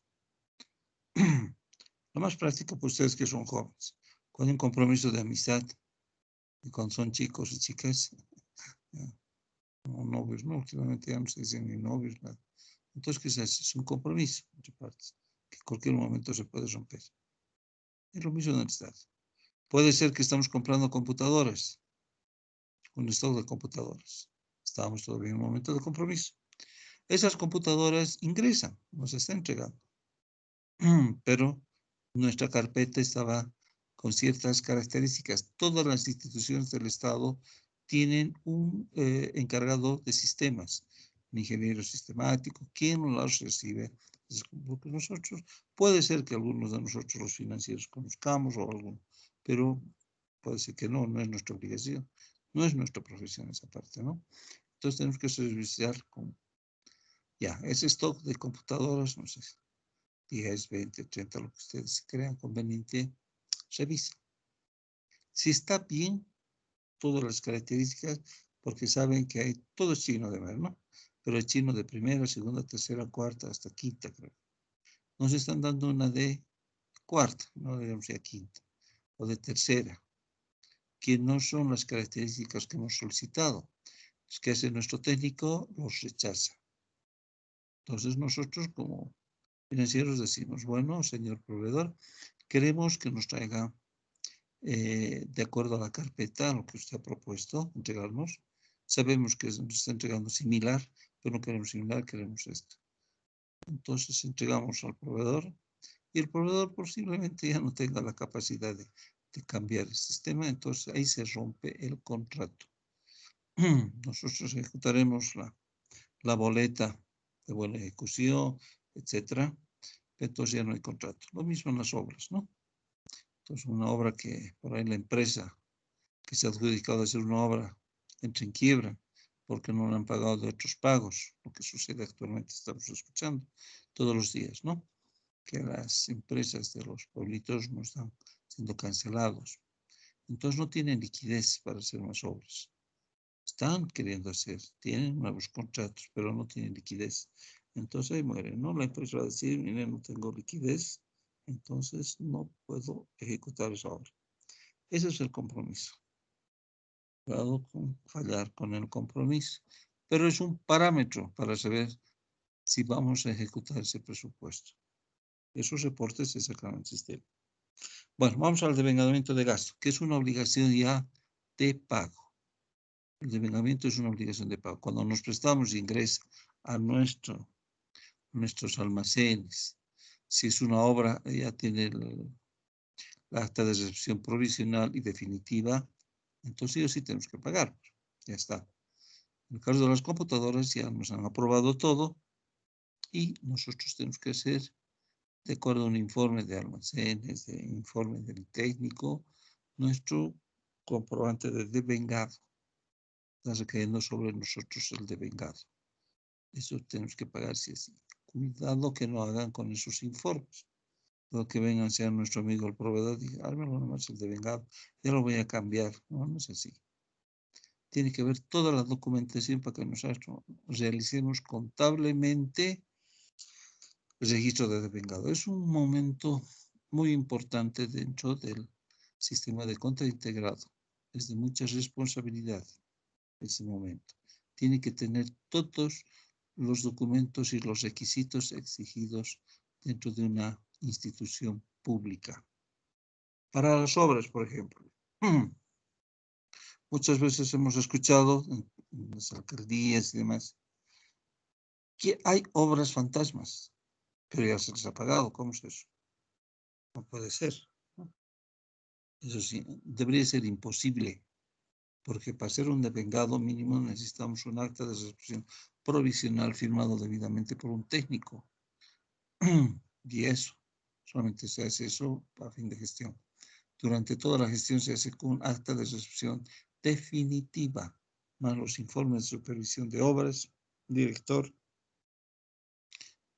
Lo más práctico para ustedes que son jóvenes. Cuando hay un compromiso de amistad, y cuando son chicos y chicas, no novios, no, últimamente ya no se dicen ni novios, nada. Entonces, ¿qué se hace? Es un compromiso entre partes, que en cualquier momento se puede romper. Es lo mismo en el Estado. Puede ser que estamos comprando computadoras, un stock de computadoras. Estamos todavía en un momento de compromiso. Esas computadoras ingresan, nos están entregando. Pero nuestra carpeta estaba con ciertas características. Todas las instituciones del Estado tienen un encargado de sistemas, un ingeniero sistemático, quien los recibe. Porque nosotros, puede ser que algunos de nosotros los financieros conozcamos o alguno, pero puede ser que no, no es nuestra obligación, no es nuestra profesión esa parte, ¿no? Entonces tenemos que revisar con, ya, ese stock de computadoras, no sé, 10, 20, 30, lo que ustedes crean conveniente, revisa. Si está bien, todas las características, porque saben que hay, todo es chino de ver, ¿no? Pero el chino de primera, segunda, tercera, cuarta, hasta quinta, creo. Nos están dando una de cuarta, no digamos ya quinta, o de tercera, que no son las características que hemos solicitado. Es que hace nuestro técnico, los rechaza. Entonces nosotros como financieros decimos, bueno, señor proveedor, queremos que nos traiga de acuerdo a la carpeta, lo que usted ha propuesto, entregarnos. Sabemos que nos está entregando similar, pero no queremos similar, queremos esto. Entonces entregamos al proveedor y el proveedor posiblemente ya no tenga la capacidad de cambiar el sistema, entonces ahí se rompe el contrato. Nosotros ejecutaremos la boleta de buena ejecución, etcétera, entonces ya no hay contrato. Lo mismo en las obras, ¿no? Entonces una obra que por ahí la empresa que se ha adjudicado a hacer una obra entra en quiebra porque no le han pagado de otros pagos, lo que sucede actualmente, estamos escuchando todos los días, ¿no? Que las empresas de los pueblitos no están siendo cancelados. Entonces no tienen liquidez para hacer más obras. Están queriendo hacer, tienen nuevos contratos, pero no tienen liquidez. Entonces ahí mueren, ¿no? La empresa va a decir, mire, no tengo liquidez, entonces no puedo ejecutar esa obra. Ese es el compromiso. Cuidado con fallar con el compromiso. Pero es un parámetro para saber si vamos a ejecutar ese presupuesto. Esos reportes se sacan al sistema. Bueno, vamos al devengamiento de gasto, que es una obligación ya de pago. El devengamiento es una obligación de pago. Cuando nos prestamos ingreso a nuestros almacenes, si es una obra, ya tiene la acta de recepción provisional y definitiva, entonces sí tenemos que pagar. Ya está. En el caso de las computadoras ya nos han aprobado todo y nosotros tenemos que hacer, de acuerdo a un informe de almacenes, de informe del técnico, nuestro comprobante de devengado. Está recayendo sobre nosotros el devengado. Eso tenemos que pagar si es así. Cuidado que no hagan con esos informes. Lo que vengan sea nuestro amigo el proveedor y diga, háganlo nomás el devengado, ya lo voy a cambiar. No, no es así. Tiene que ver toda la documentación para que nosotros realicemos contablemente el registro de devengado. Es un momento muy importante dentro del sistema de conta integrado. Es de mucha responsabilidad ese momento. Tiene que tener todos los documentos y los requisitos exigidos dentro de una institución pública. Para las obras, por ejemplo. Muchas veces hemos escuchado en las alcaldías y demás que hay obras fantasmas, pero ya se les ha pagado. ¿Cómo es eso? No puede ser, ¿no? Eso sí, debería ser imposible, porque para ser un devengado mínimo necesitamos un acta de recepción provisional firmado debidamente por un técnico. Y eso, solamente se hace eso a fin de gestión. Durante toda la gestión se hace con un acta de recepción definitiva, más los informes de supervisión de obras, director,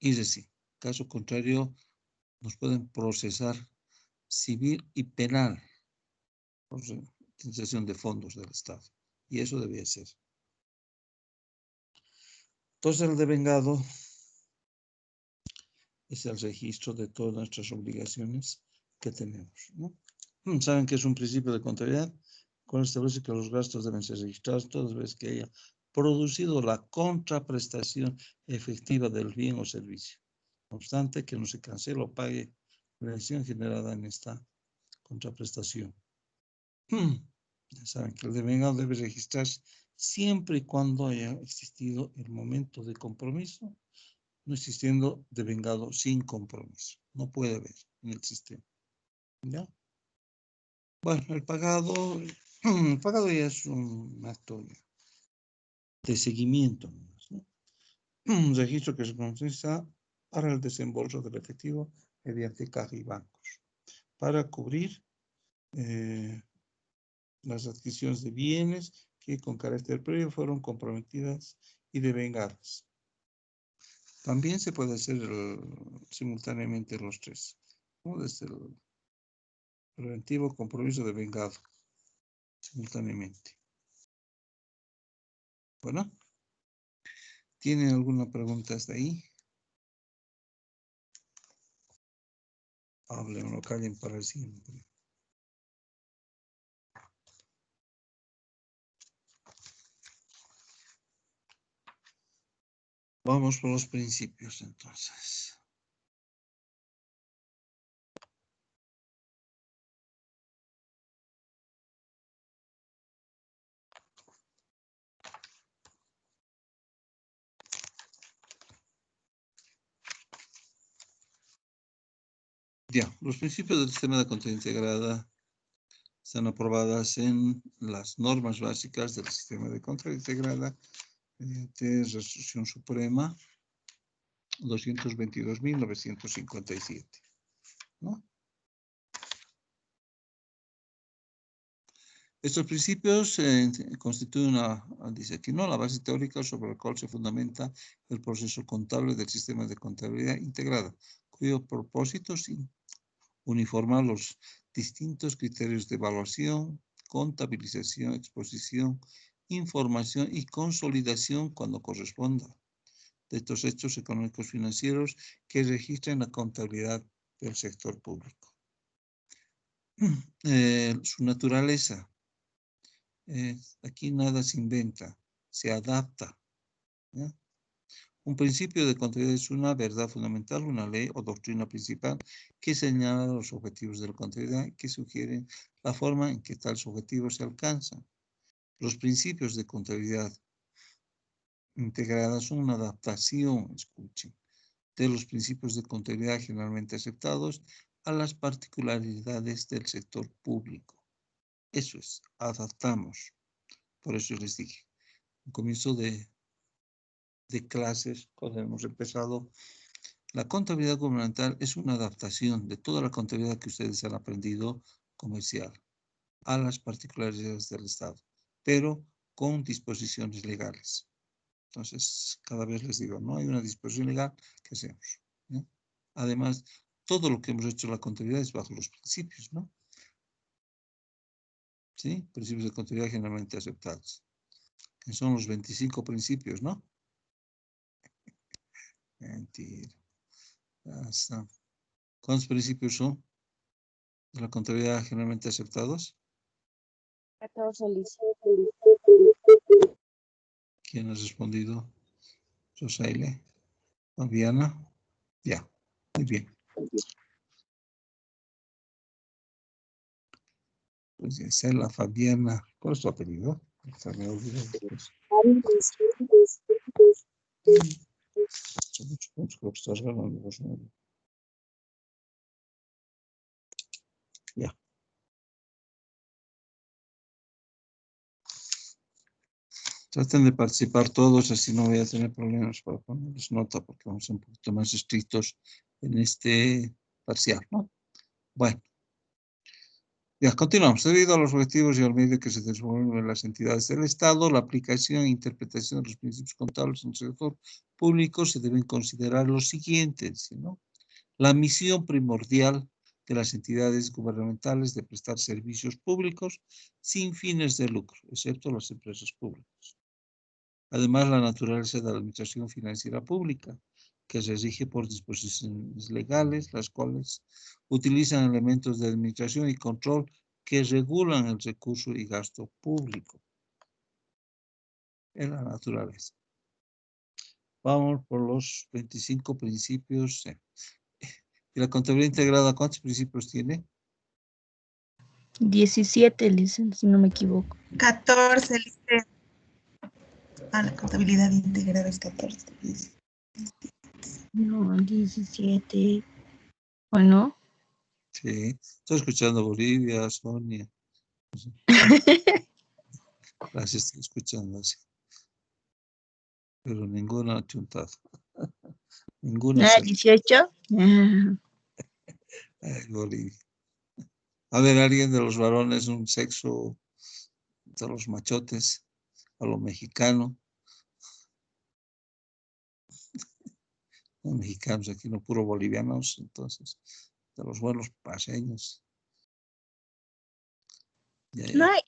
y decir, caso contrario, nos pueden procesar civil y penal por utilización de fondos del Estado. Y eso debía ser. Entonces el devengado es el registro de todas nuestras obligaciones que tenemos, ¿no? Saben que es un principio de contabilidad, cual establece que los gastos deben ser registrados todas las veces que haya producido la contraprestación efectiva del bien o servicio. No obstante, que no se cancele o pague la acción generada en esta contraprestación. Ya saben que el devengado debe registrarse siempre y cuando haya existido el momento de compromiso, no existiendo devengado sin compromiso. No puede haber en el sistema. ¿Ya? Bueno, el pagado ya es un acto de seguimiento, ¿no? Un registro que se utiliza para el desembolso del efectivo mediante caja y bancos, para cubrir las adquisiciones de bienes que con carácter previo fueron comprometidas y devengadas. También se puede hacer simultáneamente los tres, ¿no? Desde el preventivo, compromiso, devengado, simultáneamente. Bueno, ¿tienen alguna pregunta hasta ahí? Hablen, no callen para siempre. Vamos por los principios entonces. Ya, los principios del sistema de contabilidad integrada están aprobadas en las normas básicas del sistema de contabilidad integrada mediante Resolución Suprema 222.957, ¿no? Estos principios constituyen dice aquí, ¿no? La base teórica sobre la cual se fundamenta el proceso contable del sistema de contabilidad integrada, cuyo propósito es uniformar los distintos criterios de evaluación, contabilización, exposición, información y consolidación cuando corresponda de estos hechos económicos financieros que registran la contabilidad del sector público. Su naturaleza. Aquí nada se inventa, se adapta, ¿ya? Un principio de contabilidad es una verdad fundamental, una ley o doctrina principal que señala los objetivos de la contabilidad y que sugieren la forma en que tales objetivos se alcanzan. Los principios de contabilidad integrada son una adaptación, escuchen, de los principios de contabilidad generalmente aceptados a las particularidades del sector público. Eso es, adaptamos. Por eso les dije, un comienzo de clases, cuando hemos empezado, la contabilidad gubernamental es una adaptación de toda la contabilidad que ustedes han aprendido comercial a las particularidades del Estado, pero con disposiciones legales. Entonces, cada vez les digo, no hay una disposición legal, ¿qué hacemos? ¿No? Además, todo lo que hemos hecho en la contabilidad es bajo los principios, ¿no? ¿Sí? Principios de contabilidad generalmente aceptados, que son los 25 principios, ¿no? Mentira. Ya está. ¿Cuántos principios son de la contabilidad generalmente aceptados? 14, Liz. ¿Quién ha respondido? Rosaile. Fabiana. Ya, muy bien. Pues esa es la Fabiana. ¿Cuál es tu apellido? Se me olvidó. Muchos puntos, creo que estás ganando. Ya. Traten de participar todos, así no voy a tener problemas para ponerles nota, porque vamos a ser un poquito más estrictos en este parcial, ¿no? Bueno. Ya, continuamos. Debido a los objetivos y al medio que se desenvuelven las entidades del Estado, la aplicación e interpretación de los principios contables en el sector público se deben considerar los siguientes, ¿no? La misión primordial de las entidades gubernamentales de prestar servicios públicos sin fines de lucro, excepto las empresas públicas. Además, la naturaleza de la administración financiera pública, que se rige por disposiciones legales, las cuales utilizan elementos de administración y control que regulan el recurso y gasto público en la naturaleza. Vamos por los 25 principios. ¿Y la contabilidad integrada cuántos principios tiene? 17, licenciado, si no me equivoco. 14, licenciado. La contabilidad integrada es 14. No, 17. ¿O no? Sí, estoy escuchando a Bolivia, Sonia. Las estoy escuchando así. Pero ninguna ha chuntado. Ninguna se 18. Ay, Bolivia. A ver, alguien de los varones, un sexo de los machotes, a lo mexicano. No mexicanos aquí, no puro bolivianos, entonces, de los buenos paseños. Ya, No ya. hay.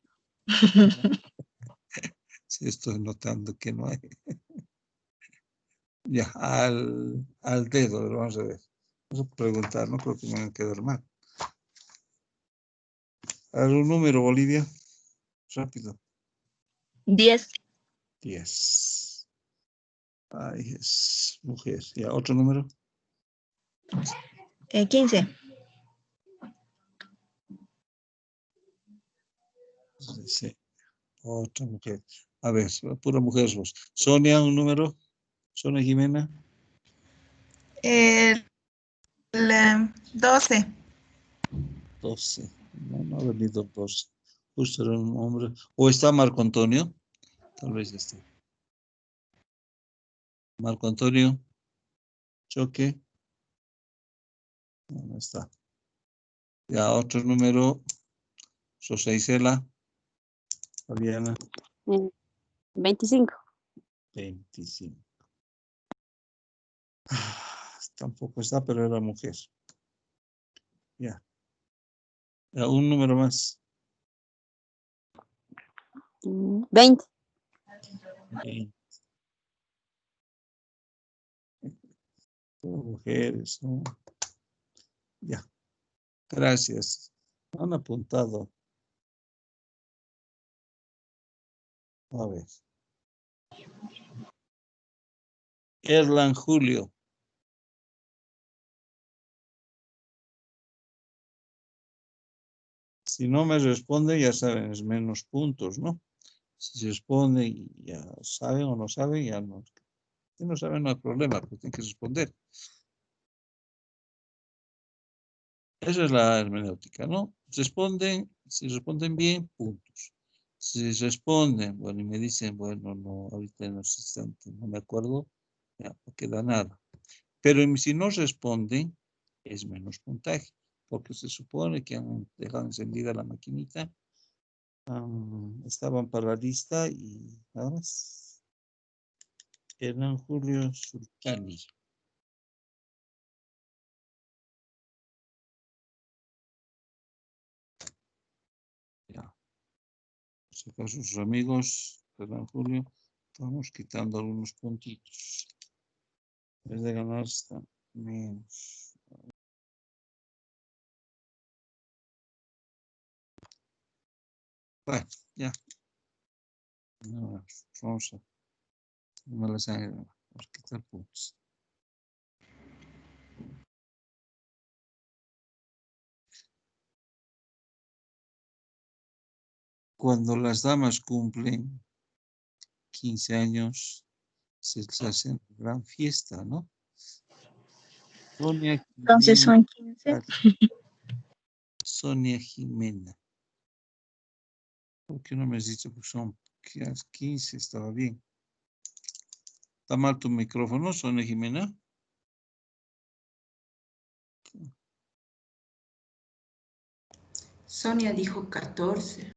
Sí, estoy notando que no hay. Ya, al dedo, lo vamos a ver. Vamos a preguntar, no creo que me van a quedar mal. A ver, un número, Bolivia. Rápido. 10. 10. Ay, es mujer. Ya, otro número. 15. Sí, otra mujer. A ver, pura mujer vos. Sonia, un número. Sonia Jimena. El 12. 12. No ha venido 12. Justo era un hombre. ¿O está Marco Antonio? Tal vez está. Marco Antonio. Choque. No está. Ya, otro número. Sosa Isela. Fabiana. 25. 25. Tampoco está, pero era mujer. Ya. Ya, un número más. 20. 20. Mujeres, ¿no? Ya. Gracias. Han apuntado. A ver. Erlan Julio. Si no me responde, ya saben, es menos puntos, ¿no? Si se responde y ya saben o no saben, ya no. Si no saben, no hay problema, pero tienen que responder. Esa es la hermenéutica, ¿no? Responden, si responden bien, puntos. Si responden, bueno, y me dicen, bueno, no, ahorita en ese instante no me acuerdo, ya no queda nada. Pero si no responden, es menos puntaje, porque se supone que han dejado encendida la maquinita, estaban para la lista y nada más. Hernán Julio Surcani. Ya. Si acaso sus amigos, Hernán Julio, estamos quitando algunos puntitos. En vez de ganar, está menos. Bueno, ya. No, vamos a. No me las vamos a quitar puntos. Cuando las damas cumplen 15 años, se hace una gran fiesta, ¿no? Sonia Entonces Jimena. son 15. Sonia Jimena. ¿Por qué no me has dicho que son 15? Estaba bien. ¿Está mal tu micrófono, Sonia Jimena? Sonia dijo 14.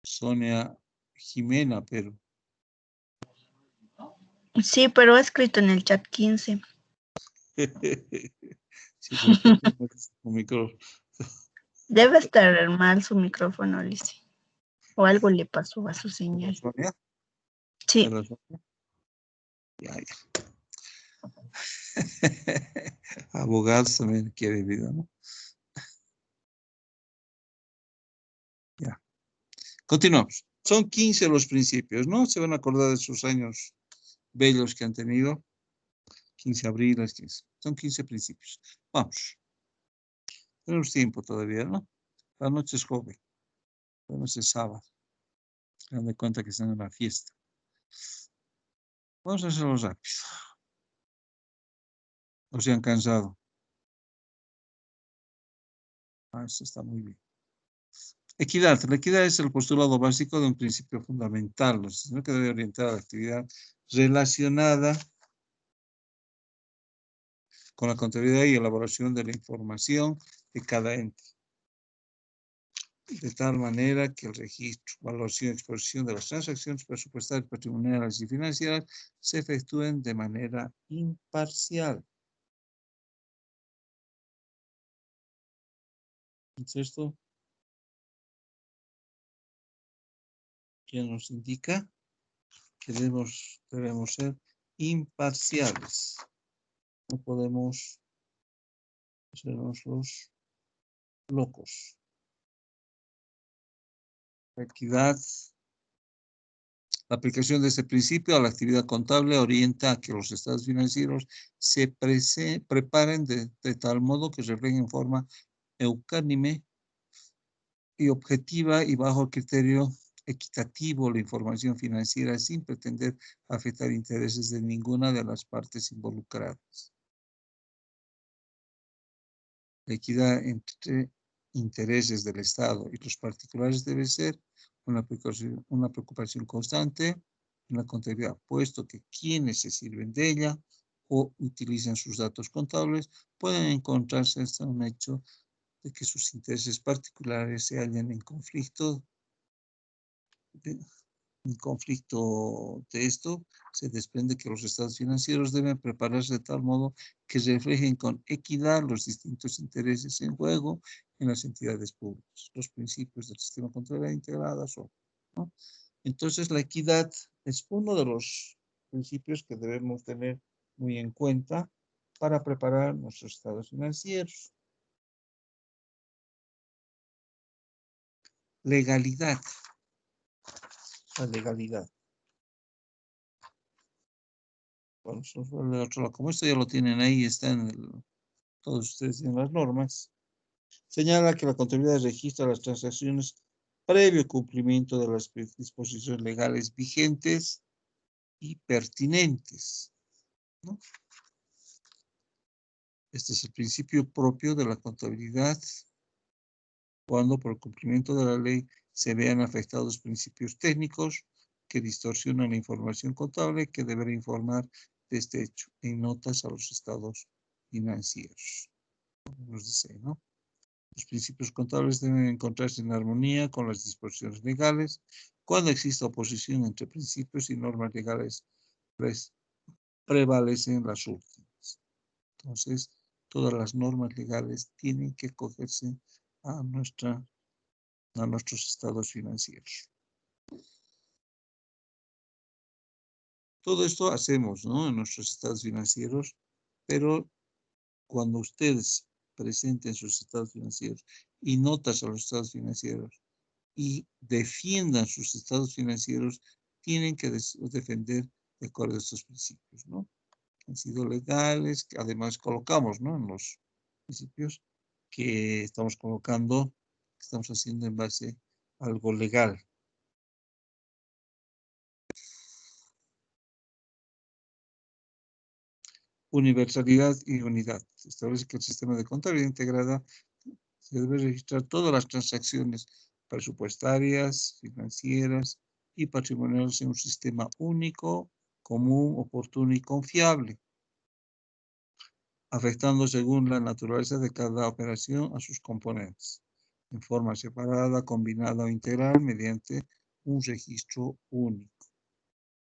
Sonia Jimena, pero. Sí, pero he escrito en el chat 15. Sí, pero ¿por qué no es tu micrófono? Debe estar mal su micrófono, Alice. O algo le pasó a su señal. ¿Sonia? Sí. ¿Era Sonia? Ya, ya. Abogados también quiere vida, ¿no? Ya. Continuamos. Son 15 los principios, ¿no? Se van a acordar de sus años bellos que han tenido. 15 de abril, 15. Son 15 principios. Vamos. Tenemos tiempo todavía, ¿no? La noche es joven. La noche es sábado. Se dan de cuenta que están en la fiesta. Vamos a hacerlo rápido. O se han cansado. Ah, eso está muy bien. Equidad. La equidad es el postulado básico de un principio fundamental, ¿no? Que debe orientar a la actividad relacionada con la contabilidad y elaboración de la información de cada ente. De tal manera que el registro, evaluación y exposición de las transacciones presupuestarias, patrimoniales y financieras se efectúen de manera imparcial. ¿Es esto? Que nos indica que debemos ser imparciales. No podemos sernos los locos. La equidad. La aplicación de este principio a la actividad contable orienta a que los estados financieros se preparen de tal modo que reflejen en forma ecuánime y objetiva y bajo criterio equitativo la información financiera sin pretender afectar intereses de ninguna de las partes involucradas. La equidad entre intereses del Estado y los particulares debe ser una preocupación constante en la contabilidad, puesto que quienes se sirven de ella o utilizan sus datos contables pueden encontrarse hasta un hecho de que sus intereses particulares se hallan en conflicto. En conflicto de esto, se desprende que los estados financieros deben prepararse de tal modo que reflejen con equidad los distintos intereses en juego en las entidades públicas. Los principios del sistema de contabilidad integrada son, ¿no? Entonces, la equidad es uno de los principios que debemos tener muy en cuenta para preparar nuestros estados financieros. Legalidad. La legalidad. Bueno, de otro lado. Como esto ya lo tienen ahí, está en todos ustedes tienen las normas. Señala que la contabilidad registra las transacciones previo cumplimiento de las disposiciones legales vigentes y pertinentes, ¿no? Este es el principio propio de la contabilidad cuando por el cumplimiento de la ley se vean afectados principios técnicos que distorsionan la información contable que deberá informar de este hecho en notas a los estados financieros. Nos dice, ¿no? Los principios contables deben encontrarse en armonía con las disposiciones legales. Cuando exista oposición entre principios y normas legales, prevalecen las últimas. Entonces, todas las normas legales tienen que acogerse a nuestros estados financieros. Todo esto hacemos, ¿no? En nuestros estados financieros, pero cuando ustedes presenten sus estados financieros y notas a los estados financieros y defiendan sus estados financieros, tienen que defender de acuerdo a estos principios, ¿no? Han sido legales, que además colocamos, ¿no? En los principios que estamos colocando, que estamos haciendo en base a algo legal. Universalidad y unidad. Se establece que el sistema de contabilidad integrada se debe registrar todas las transacciones presupuestarias, financieras y patrimoniales en un sistema único, común, oportuno y confiable, afectando según la naturaleza de cada operación a sus componentes, en forma separada, combinada o integral mediante un registro único.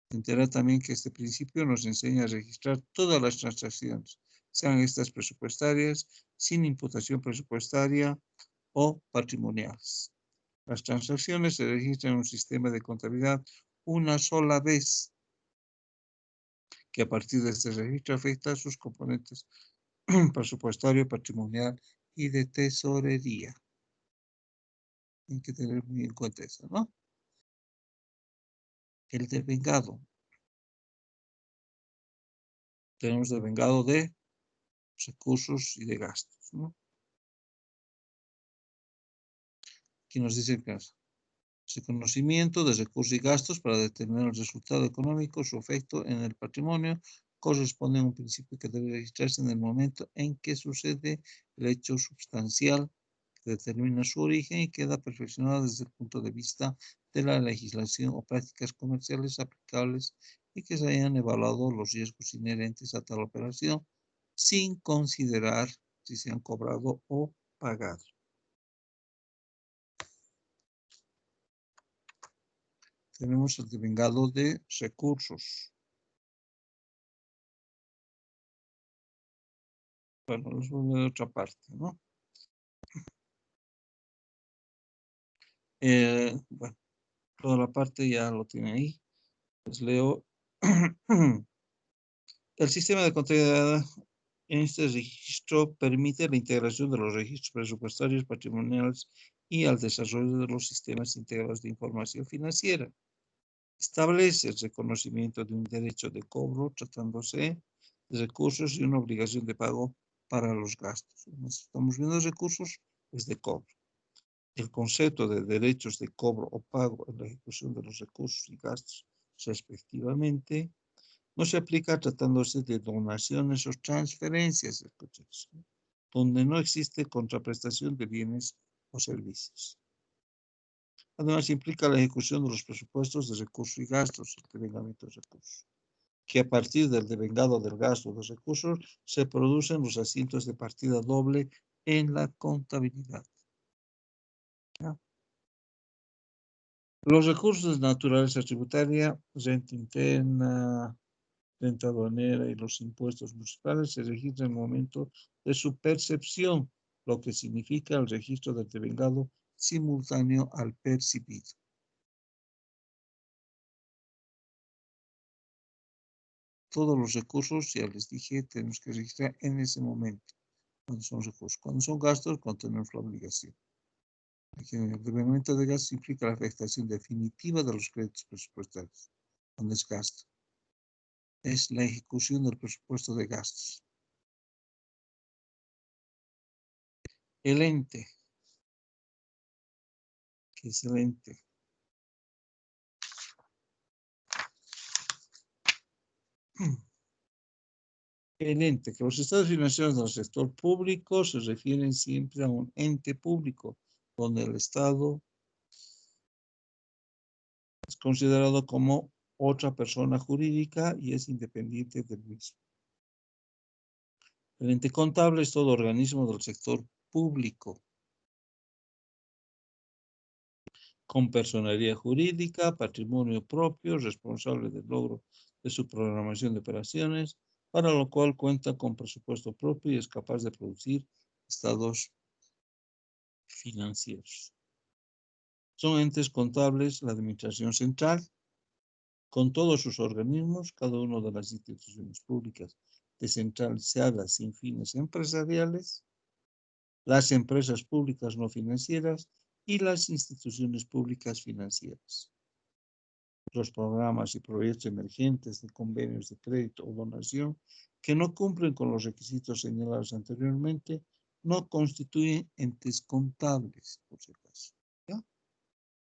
Entera también que este principio nos enseña a registrar todas las transacciones, sean estas presupuestarias, sin imputación presupuestaria o patrimoniales. Las transacciones se registran en un sistema de contabilidad una sola vez, que a partir de este registro afecta a sus componentes presupuestario, patrimonial y de tesorería. Hay que tener muy en cuenta eso, ¿no? El devengado. Tenemos devengado de recursos y de gastos, ¿no? Aquí nos dice que el conocimiento de recursos y gastos para determinar el resultado económico, su efecto en el patrimonio, corresponde a un principio que debe registrarse en el momento en que sucede el hecho sustancial que determina su origen y queda perfeccionado desde el punto de vista de la legislación o prácticas comerciales aplicables y que se hayan evaluado los riesgos inherentes a tal operación sin considerar si se han cobrado o pagado. Tenemos el devengado de recursos. Bueno, les voy a leer otra parte, ¿no? Bueno, toda la parte ya lo tiene ahí. Les leo. El sistema de contabilidad en este registro permite la integración de los registros presupuestarios, patrimoniales y al desarrollo de los sistemas integrados de información financiera. Establece el reconocimiento de un derecho de cobro tratándose de recursos y una obligación de pago para los gastos. Estamos viendo recursos, es de cobro. El concepto de derechos de cobro o pago en la ejecución de los recursos y gastos, respectivamente, no se aplica tratándose de donaciones o transferencias, donde no existe contraprestación de bienes o servicios. Además, implica la ejecución de los presupuestos de recursos y gastos, el devengamiento de recursos, que a partir del devengado del gasto de recursos se producen los asientos de partida doble en la contabilidad. ¿Ya? Los recursos naturales a tributaria, renta interna, renta aduanera y los impuestos municipales se registran en el momento de su percepción, lo que significa el registro del devengado simultáneo al percibido. Todos los recursos, ya les dije, tenemos que registrar en ese momento, cuando son recursos. Cuando son gastos, cuando tenemos la obligación. Aquí, el devengamiento de gastos implica la afectación definitiva de los créditos presupuestarios. Cuando es gasto, es la ejecución del presupuesto de gastos. El ente, que es el ente. El ente, que los estados financieros del sector público se refieren siempre a un ente público, donde el Estado es considerado como otra persona jurídica y es independiente del mismo. El ente contable es todo organismo del sector público, con personería jurídica, patrimonio propio, responsable del logro de su programación de operaciones, para lo cual cuenta con presupuesto propio y es capaz de producir estados financieros. Son entes contables la administración central, con todos sus organismos, cada una de las instituciones públicas descentralizadas sin fines empresariales, las empresas públicas no financieras y las instituciones públicas financieras. Los programas y proyectos emergentes de convenios de crédito o donación que no cumplen con los requisitos señalados anteriormente no constituyen entes contables, por si acaso. ¿Ya?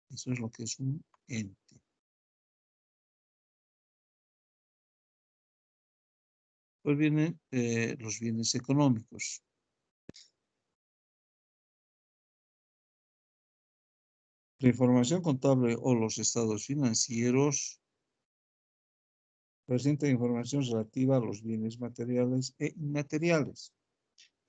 Eso es lo que es un ente. Pues vienen los bienes económicos. La información contable o los estados financieros presenta información relativa a los bienes materiales e inmateriales,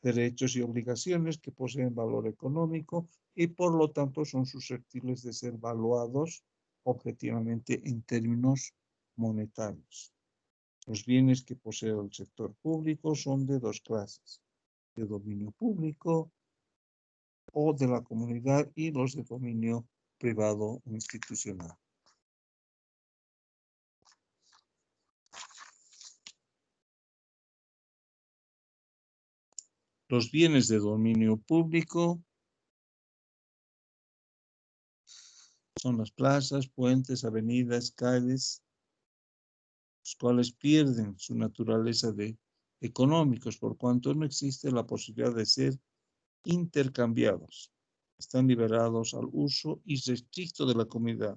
derechos y obligaciones que poseen valor económico y por lo tanto son susceptibles de ser evaluados objetivamente en términos monetarios. Los bienes que posee el sector público son de dos clases, de dominio público o de la comunidad y los de dominio privado o institucional. Los bienes de dominio público son las plazas, puentes, avenidas, calles, los cuales pierden su naturaleza de económicos, por cuanto no existe la posibilidad de ser intercambiados. Están liberados al uso irrestricto de la comunidad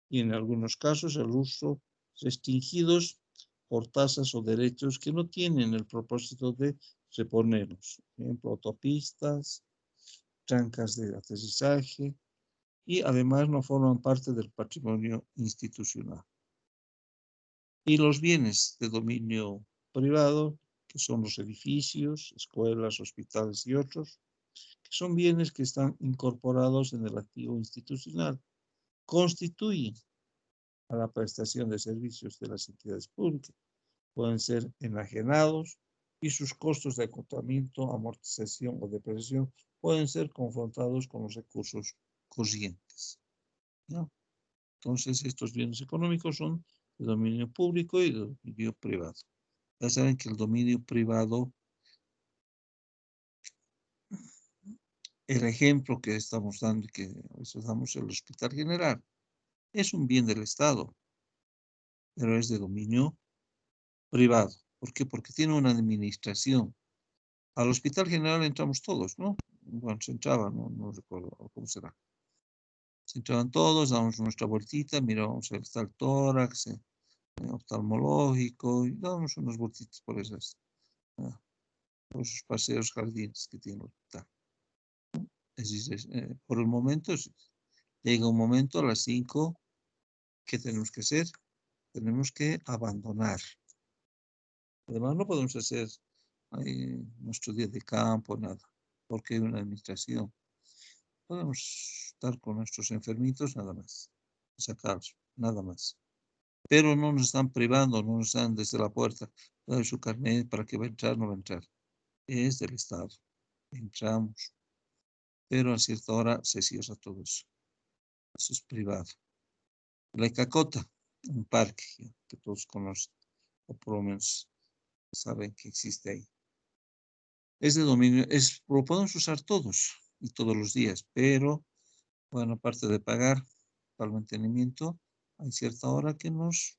y en algunos casos al uso restringidos por tasas o derechos que no tienen el propósito de reponerlos. Por ejemplo, autopistas, trancas de aterrizaje y además no forman parte del patrimonio institucional. Y los bienes de dominio privado, que son los edificios, escuelas, hospitales y otros, que son bienes que están incorporados en el activo institucional, constituyen a la prestación de servicios de las entidades públicas. Pueden ser enajenados y sus costos de acotamiento, amortización o depreciación pueden ser confrontados con los recursos corrientes, ¿no? Entonces, estos bienes económicos son de dominio público y de dominio privado. Ya saben que el dominio privado, el ejemplo que estamos dando y que a veces damos el Hospital General, es un bien del Estado, pero es de dominio privado. ¿Por qué? Porque tiene una administración. Al Hospital General entramos todos, ¿no? Bueno, se entraba, no recuerdo cómo será. Se entraban todos, damos nuestra vueltita, mirábamos el tal tórax, oftalmológico, y dábamos unas vueltitas por esos paseos, jardines que tiene el hospital. Por el momento, llega un momento a las 5, ¿qué tenemos que hacer? Tenemos que abandonar. Además, no podemos hacer nuestro día de campo, nada, porque hay una administración. Podemos estar con nuestros enfermitos, nada más, sacarlos, nada más. Pero no nos están privando, no nos dan desde la puerta, dale su carnet para que va a entrar, no va a entrar. Es del Estado. Entramos, pero a cierta hora se cierra todo eso. Eso es privado. La Cacota, un parque que todos conocen, o por lo menos saben que existe ahí. Es de dominio, lo podemos usar todos y todos los días, pero bueno, aparte de pagar para el mantenimiento, hay cierta hora que nos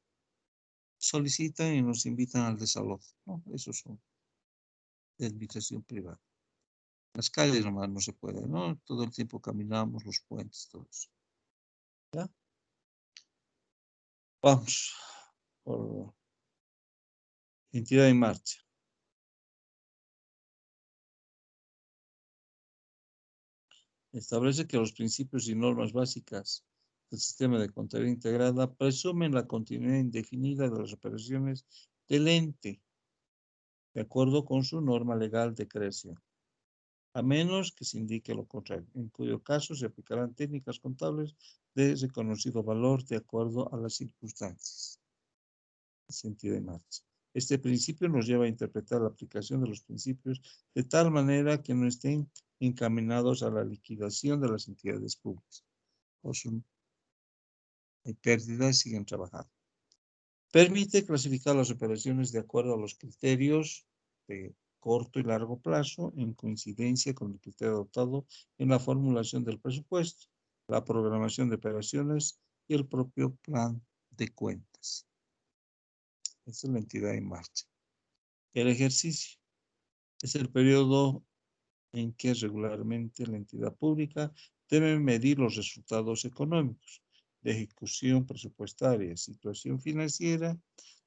solicitan y nos invitan al desalojo, ¿no? Esos son de administración privada. Las calles nomás no se puede, ¿no? Todo el tiempo caminamos, los puentes, todo eso. ¿Ya? Vamos por entidad en marcha. Establece que los principios y normas básicas del sistema de contabilidad integrada presumen la continuidad indefinida de las operaciones del ente, de acuerdo con su norma legal de creación, a menos que se indique lo contrario, en cuyo caso se aplicarán técnicas contables de reconocido valor de acuerdo a las circunstancias. Sentido en marcha. Este principio nos lleva a interpretar la aplicación de los principios de tal manera que no estén encaminados a la liquidación de las entidades públicas. O son hay pérdidas, siguen trabajando. Permite clasificar las operaciones de acuerdo a los criterios de corto y largo plazo en coincidencia con el criterio adoptado en la formulación del presupuesto, la programación de operaciones y el propio plan de cuentas. Esta es la entidad en marcha. El ejercicio es el periodo en que regularmente la entidad pública debe medir los resultados económicos de ejecución presupuestaria, situación financiera,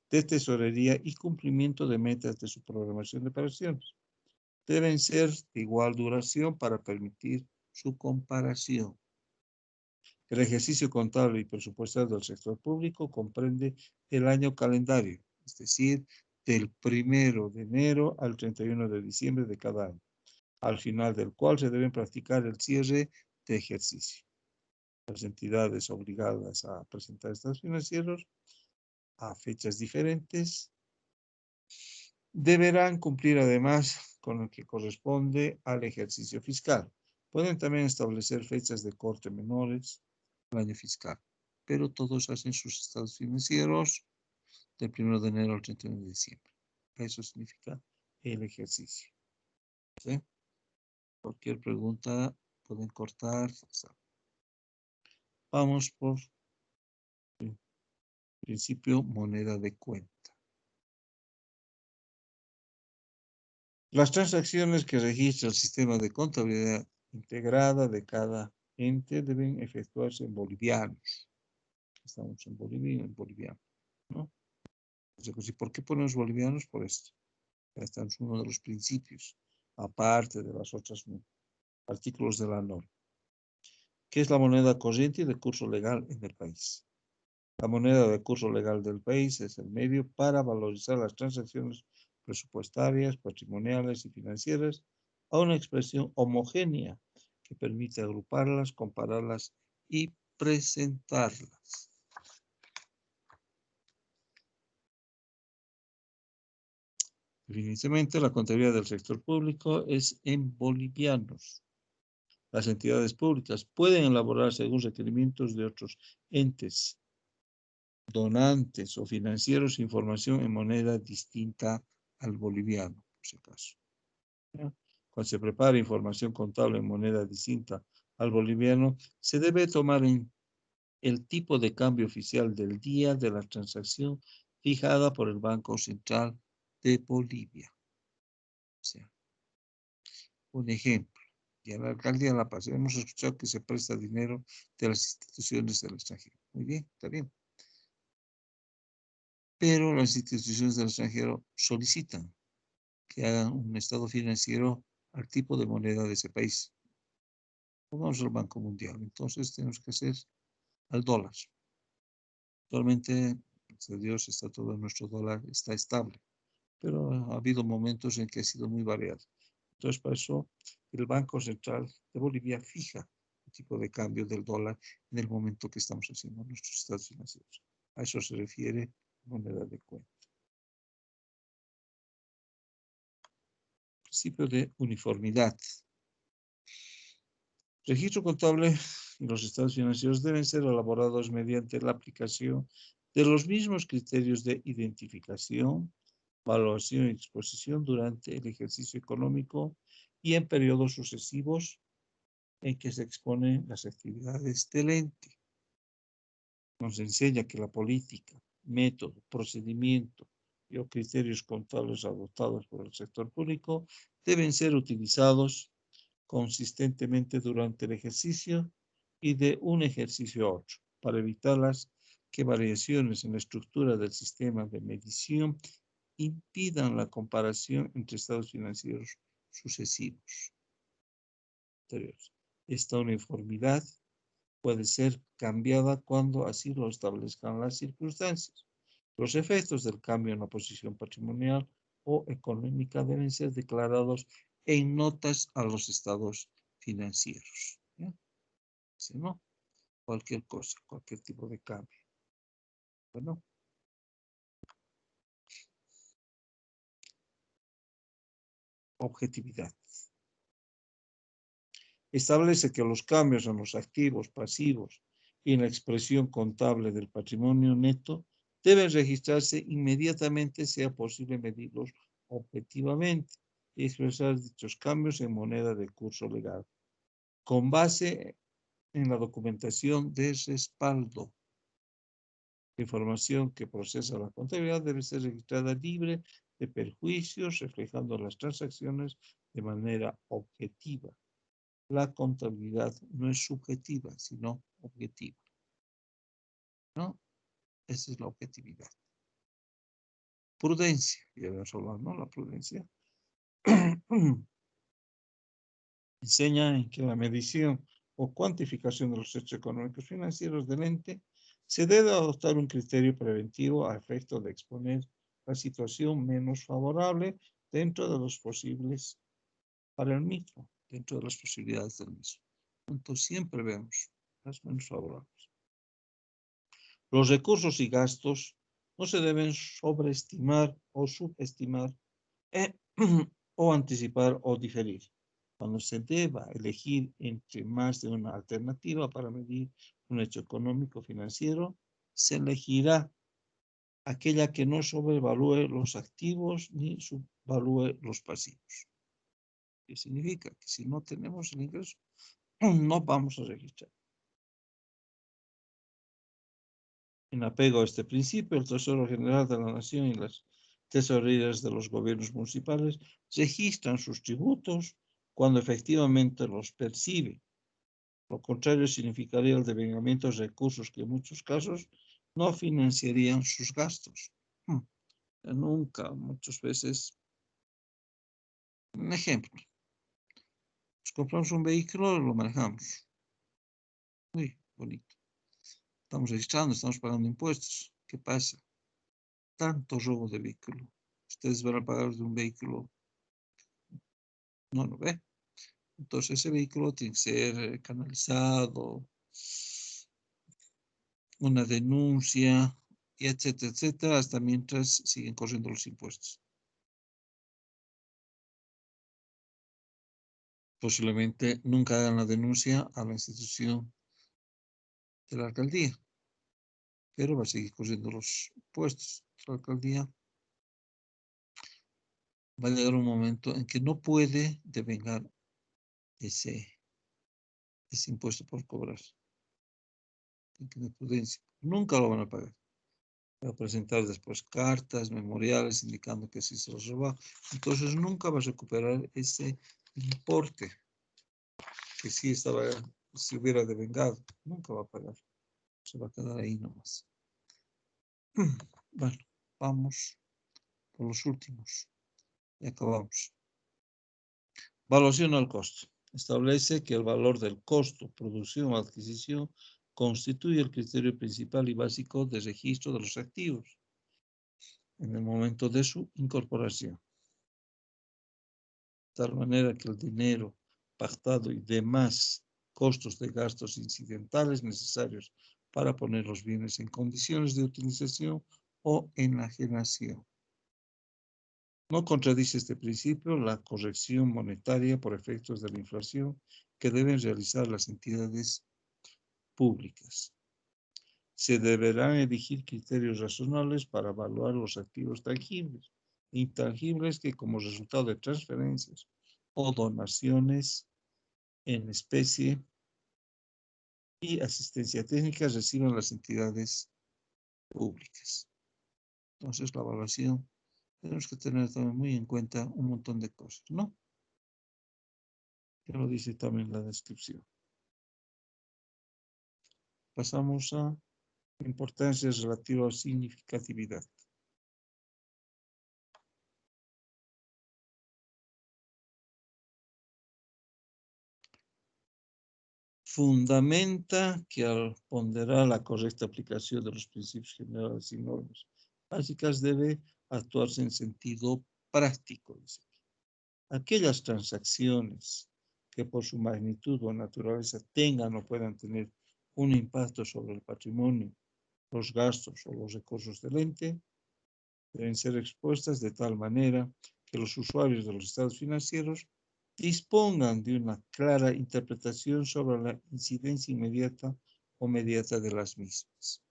de tesorería y cumplimiento de metas de su programación de operaciones. Deben ser de igual duración para permitir su comparación. El ejercicio contable y presupuestario del sector público comprende el año calendario, es decir, del 1 de enero al 31 de diciembre de cada año, al final del cual se deben practicar el cierre de ejercicio. Las entidades obligadas a presentar estados financieros a fechas diferentes deberán cumplir además con el que corresponde al ejercicio fiscal. Pueden también establecer fechas de corte menores al año fiscal, pero todos hacen sus estados financieros del 1 de enero al 31 de diciembre. Eso significa el ejercicio. ¿Sí? Cualquier pregunta pueden cortar. Vamos por principio moneda de cuenta. Las transacciones que registra el sistema de contabilidad integrada de cada ente deben efectuarse en bolivianos. Estamos en Bolivia, en boliviano, ¿no? Entonces, ¿y por qué ponemos bolivianos? Por esto. Este es uno de los principios, aparte de los otros artículos de la norma. ¿Qué es la moneda corriente y de curso legal en el país? La moneda de curso legal del país es el medio para valorizar las transacciones presupuestarias, patrimoniales y financieras a una expresión homogénea que permite agruparlas, compararlas y presentarlas. Definitivamente, la contabilidad del sector público es en bolivianos. Las entidades públicas pueden elaborar según requerimientos de otros entes, donantes o financieros información en moneda distinta al boliviano, por si acaso. ¿Ya? Cuando se prepara información contable en moneda distinta al boliviano, se debe tomar en el tipo de cambio oficial del día de la transacción fijada por el Banco Central de Bolivia. O sea, un ejemplo. Y a la alcaldía de La Paz hemos escuchado que se presta dinero de las instituciones del extranjero. Muy bien, está bien. Pero las instituciones del extranjero solicitan que hagan un estado financiero al tipo de moneda de ese país. Vamos al Banco Mundial. Entonces tenemos que hacer al dólar. Actualmente, gracias a Dios, está todo nuestro dólar, está estable. Pero ha habido momentos en que ha sido muy variado. Entonces, para eso, el Banco Central de Bolivia fija el tipo de cambio del dólar en el momento que estamos haciendo nuestros estados financieros. A eso se refiere moneda de cuenta. Principio de uniformidad. Registro contable y los estados financieros deben ser elaborados mediante la aplicación de los mismos criterios de identificación, valoración y exposición durante el ejercicio económico y en periodos sucesivos en que se exponen las actividades del ente. Nos enseña que la política, método, procedimiento y o criterios contables adoptados por el sector público deben ser utilizados consistentemente durante el ejercicio y de un ejercicio a otro, para evitar que variaciones en la estructura del sistema de medición impidan la comparación entre estados financieros sucesivos. Esta uniformidad puede ser cambiada cuando así lo establezcan las circunstancias. Los efectos del cambio en la posición patrimonial o económica deben ser declarados en notas a los estados financieros. ¿Ya? Si no, cualquier cosa, cualquier tipo de cambio. Bueno. Objetividad. Establece que los cambios en los activos, pasivos y en la expresión contable del patrimonio neto deben registrarse inmediatamente, sea posible medirlos objetivamente y expresar dichos cambios en moneda de curso legal, con base en la documentación de respaldo. La información que procesa la contabilidad debe ser registrada libre de perjuicios, reflejando las transacciones de manera objetiva. La contabilidad no es subjetiva, sino objetiva. ¿No? Esa es la objetividad. Prudencia, ya habíamos hablado, ¿no? La prudencia enseña en que la medición o cuantificación de los hechos económicos financieros del ente se debe adoptar un criterio preventivo a efecto de exponer la situación menos favorable dentro de los posibles para el mismo, dentro de las posibilidades del mismo. Entonces siempre vemos las menos favorables. Los recursos y gastos no se deben sobreestimar o subestimar o anticipar o diferir. Cuando se deba elegir entre más de una alternativa para medir un hecho económico financiero, se elegirá aquella que no sobrevalúe los activos ni subvalúe los pasivos. ¿Qué significa? Que si no tenemos el ingreso, no vamos a registrar. En apego a este principio, el Tesoro General de la Nación y las tesorerías de los gobiernos municipales registran sus tributos cuando efectivamente los perciben. Lo contrario significaría el devengamiento de recursos que en muchos casos no financiarían sus gastos. Nunca, muchas veces. Un ejemplo. Nos compramos un vehículo y lo manejamos. Muy bonito. Estamos registrando, estamos pagando impuestos. ¿Qué pasa? Tanto robo de vehículo. Ustedes van a pagar de un vehículo. No lo ve. Entonces ese vehículo tiene que ser canalizado, una denuncia, y etcétera, etcétera, hasta mientras siguen corriendo los impuestos. Posiblemente nunca hagan la denuncia a la institución de la alcaldía, pero va a seguir corriendo los impuestos. La alcaldía va a llegar un momento en que no puede devengar ese impuesto por cobrar. Tiene que tener prudencia. Nunca lo van a pagar. Va a presentar después cartas, memoriales indicando que sí se los robó. Entonces nunca va a recuperar ese importe que sí estaba, si hubiera devengado. Nunca va a pagar. Se va a quedar ahí nomás. Bueno, vamos por los últimos. Y acabamos. Valuación al costo. Establece que el valor del costo, producción o adquisición constituye el criterio principal y básico de registro de los activos en el momento de su incorporación. De tal manera que el dinero pactado y demás costos de gastos incidentales necesarios para poner los bienes en condiciones de utilización o enajenación. No contradice este principio la corrección monetaria por efectos de la inflación que deben realizar las entidades públicas. Se deberán elegir criterios razonables para evaluar los activos tangibles e intangibles que como resultado de transferencias o donaciones en especie y asistencia técnica reciban las entidades públicas. Entonces, la evaluación tenemos que tener también muy en cuenta un montón de cosas, ¿no? Ya lo dice también la descripción. Pasamos a importancia relativa a significatividad. Fundamenta que al ponderar la correcta aplicación de los principios generales y normas básicas debe actuarse en sentido práctico. Dice. Aquellas transacciones que por su magnitud o naturaleza tengan o puedan tener un impacto sobre el patrimonio, los gastos o los recursos del ente, deben ser expuestas de tal manera que los usuarios de los estados financieros dispongan de una clara interpretación sobre la incidencia inmediata o mediata de las mismas.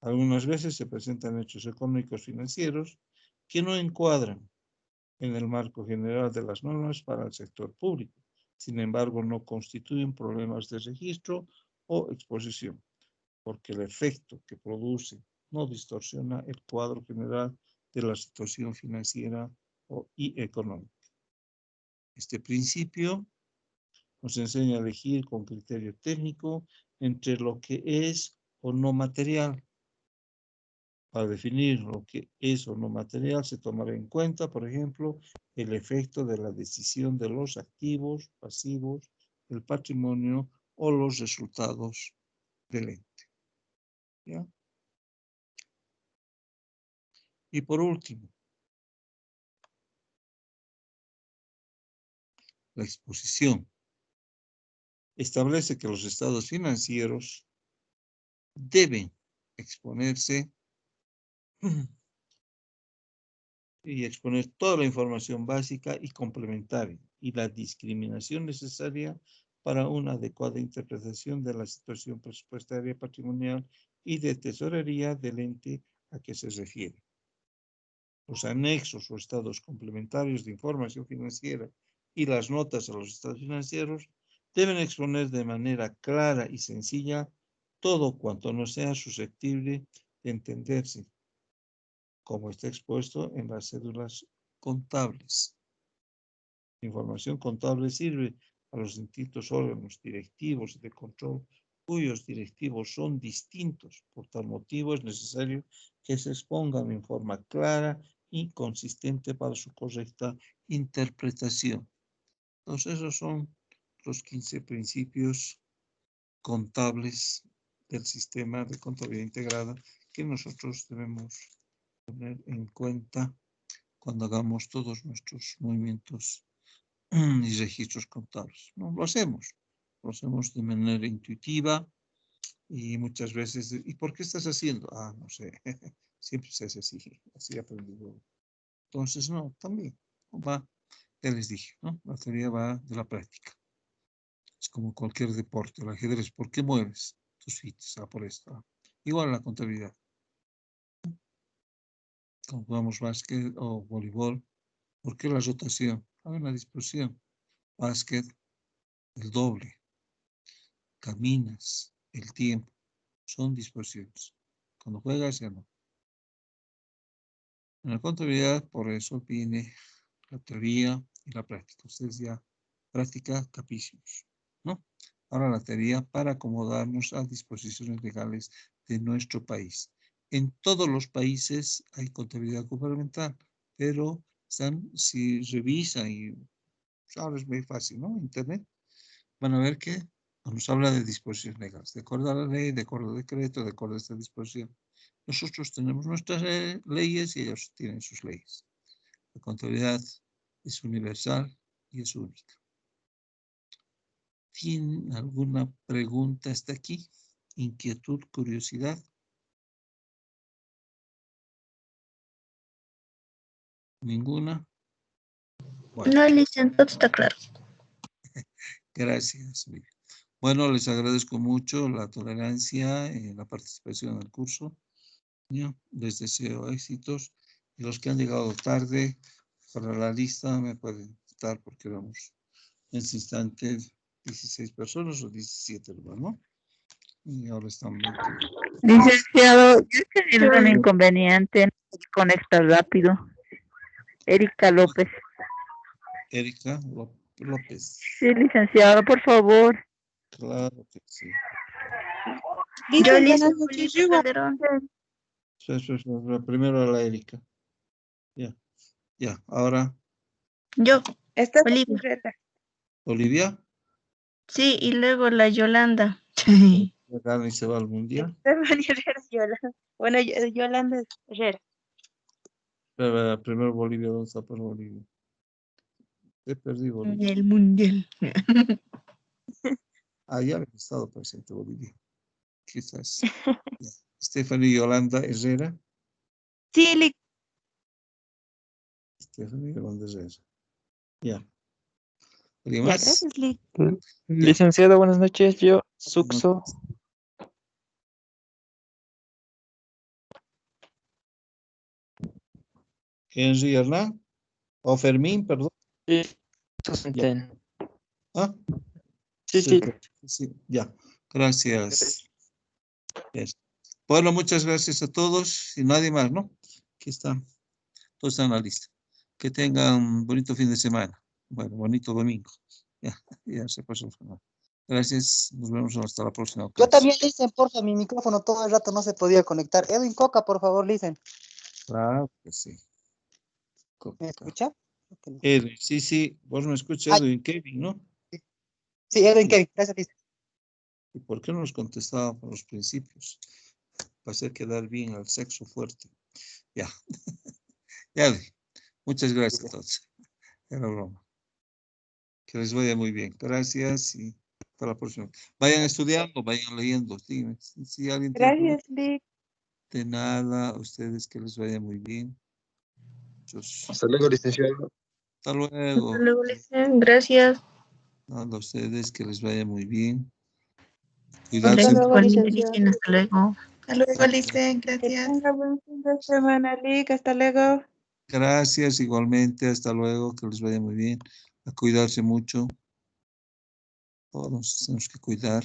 Algunas veces se presentan hechos económicos financieros que no encuadran en el marco general de las normas para el sector público. Sin embargo, no constituyen problemas de registro o exposición, porque el efecto que produce no distorsiona el cuadro general de la situación financiera y económica. Este principio nos enseña a elegir con criterio técnico entre lo que es o no material. Para definir lo que es o no material se tomará en cuenta, por ejemplo, el efecto de la decisión de los activos, pasivos, el patrimonio o los resultados del ente. ¿Ya? Y por último, la exposición. Establece que los estados financieros deben exponerse y exponer toda la información básica y complementaria y la discriminación necesaria para una adecuada interpretación de la situación presupuestaria, patrimonial y de tesorería del ente a que se refiere. los anexos o estados complementarios de información financiera y las notas a los estados financieros deben exponer de manera clara y sencilla todo cuanto no sea susceptible de entenderse, como está expuesto en las cédulas contables. La información contable sirve a los distintos órganos directivos y de control cuyos directivos son distintos. Por tal motivo es necesario que se expongan en forma clara y consistente para su correcta interpretación. Entonces, esos son los 15 principios contables del sistema de contabilidad integrada que nosotros debemos tener en cuenta cuando hagamos todos nuestros movimientos y registros contables. No lo hacemos de manera intuitiva y muchas veces, ¿y por qué estás haciendo? Ah, no sé, siempre se hace así aprendí. Entonces, no, también va, ya les dije, ¿no? La teoría va de la práctica. Es como cualquier deporte, el ajedrez, ¿por qué mueves tus fichas? Ah, por esto. Igual la contabilidad. Cuando jugamos básquet o voleibol, ¿por qué la rotación? Hay una disposición. Básquet, el doble. Caminas, el tiempo. Son disposiciones. Cuando juegas ya no. En la contabilidad, por eso viene la teoría y la práctica. Ustedes ya práctica capísimos, ¿no? Ahora la teoría para acomodarnos a disposiciones legales de nuestro país. En todos los países hay contabilidad gubernamental, pero si revisan y ahora es muy fácil, ¿no? Internet, van a ver que nos habla de disposiciones legales, de acuerdo a la ley, de acuerdo al decreto, de acuerdo a esta disposición. Nosotros tenemos nuestras leyes y ellos tienen sus leyes. La contabilidad es universal y es única. ¿Tienen alguna pregunta hasta aquí? ¿Inquietud, curiosidad? ¿Ninguna? Bueno. No, licenciado, todo está claro. Gracias. Bueno, les agradezco mucho la tolerancia y la participación en el curso. ¿Ya? Les deseo éxitos. Y los que han llegado tarde para la lista me pueden estar porque vamos en ese instante 16 personas o 17, ¿no? Y ahora están 20. Licenciado, yo he tenido un inconveniente, no se conecta rápido. Erika López. Erika López. Sí, licenciado, por favor. Claro que sí. Yo, licenciado Calderón. Espera, primero a la Erika. Ya, ahora. Yo, Olivia. Olivia. Sí, y luego la Yolanda. Dani se va al mundial. Bueno, Yolanda Herrera. Primero Bolivia, ¿dónde está por Bolivia? He perdido Bolivia. El mundial. Ya había estado presente Bolivia. Quizás. Stephanie Yolanda Herrera. Sí, Stephanie Yolanda Herrera. Ya. ¿Alguien más? Gracias, Lick. Licenciado, buenas noches. Yo, Suxo. Henry Hernán. O Fermín, perdón. Sí. ¿Ah? Sí, ya. Gracias. Yes. Bueno, muchas gracias a todos y nadie más, ¿no? Aquí está. Todos están en la lista. Que tengan un bonito fin de semana. Bueno, bonito domingo. Ya se pasó. Gracias. Nos vemos hasta la próxima ocasión. Yo también, Licen, porfa, mi micrófono todo el rato no se podía conectar. Edwin Coca, por favor, Licen. Claro que sí. ¿Me escucha? Edwin, sí. Vos me escuchas, Edwin, Kevin, ¿no? Sí, Edwin, Kevin. Gracias, Licen. ¿Y por qué no nos contestaba por los principios? Para hacer quedar bien al sexo fuerte. Ya. Ya, muchas gracias a todos. Era broma. Que les vaya muy bien. Gracias y hasta la próxima. Vayan estudiando, vayan leyendo. Díganme, si alguien tiene Gracias, Lick. de nada, a ustedes que les vaya muy bien. Hasta luego, licenciado. Hasta luego. Hasta luego, Licen. Gracias. A ustedes que les vaya muy bien. Cuídense. Hasta luego, Hasta licenciado. luego. Hasta luego, Licen. Gracias. Que tenga buen fin de semana, Lick. Hasta luego. Gracias, igualmente. Hasta luego. Que les vaya muy bien. A cuidarse mucho. Todos nos tenemos que cuidar.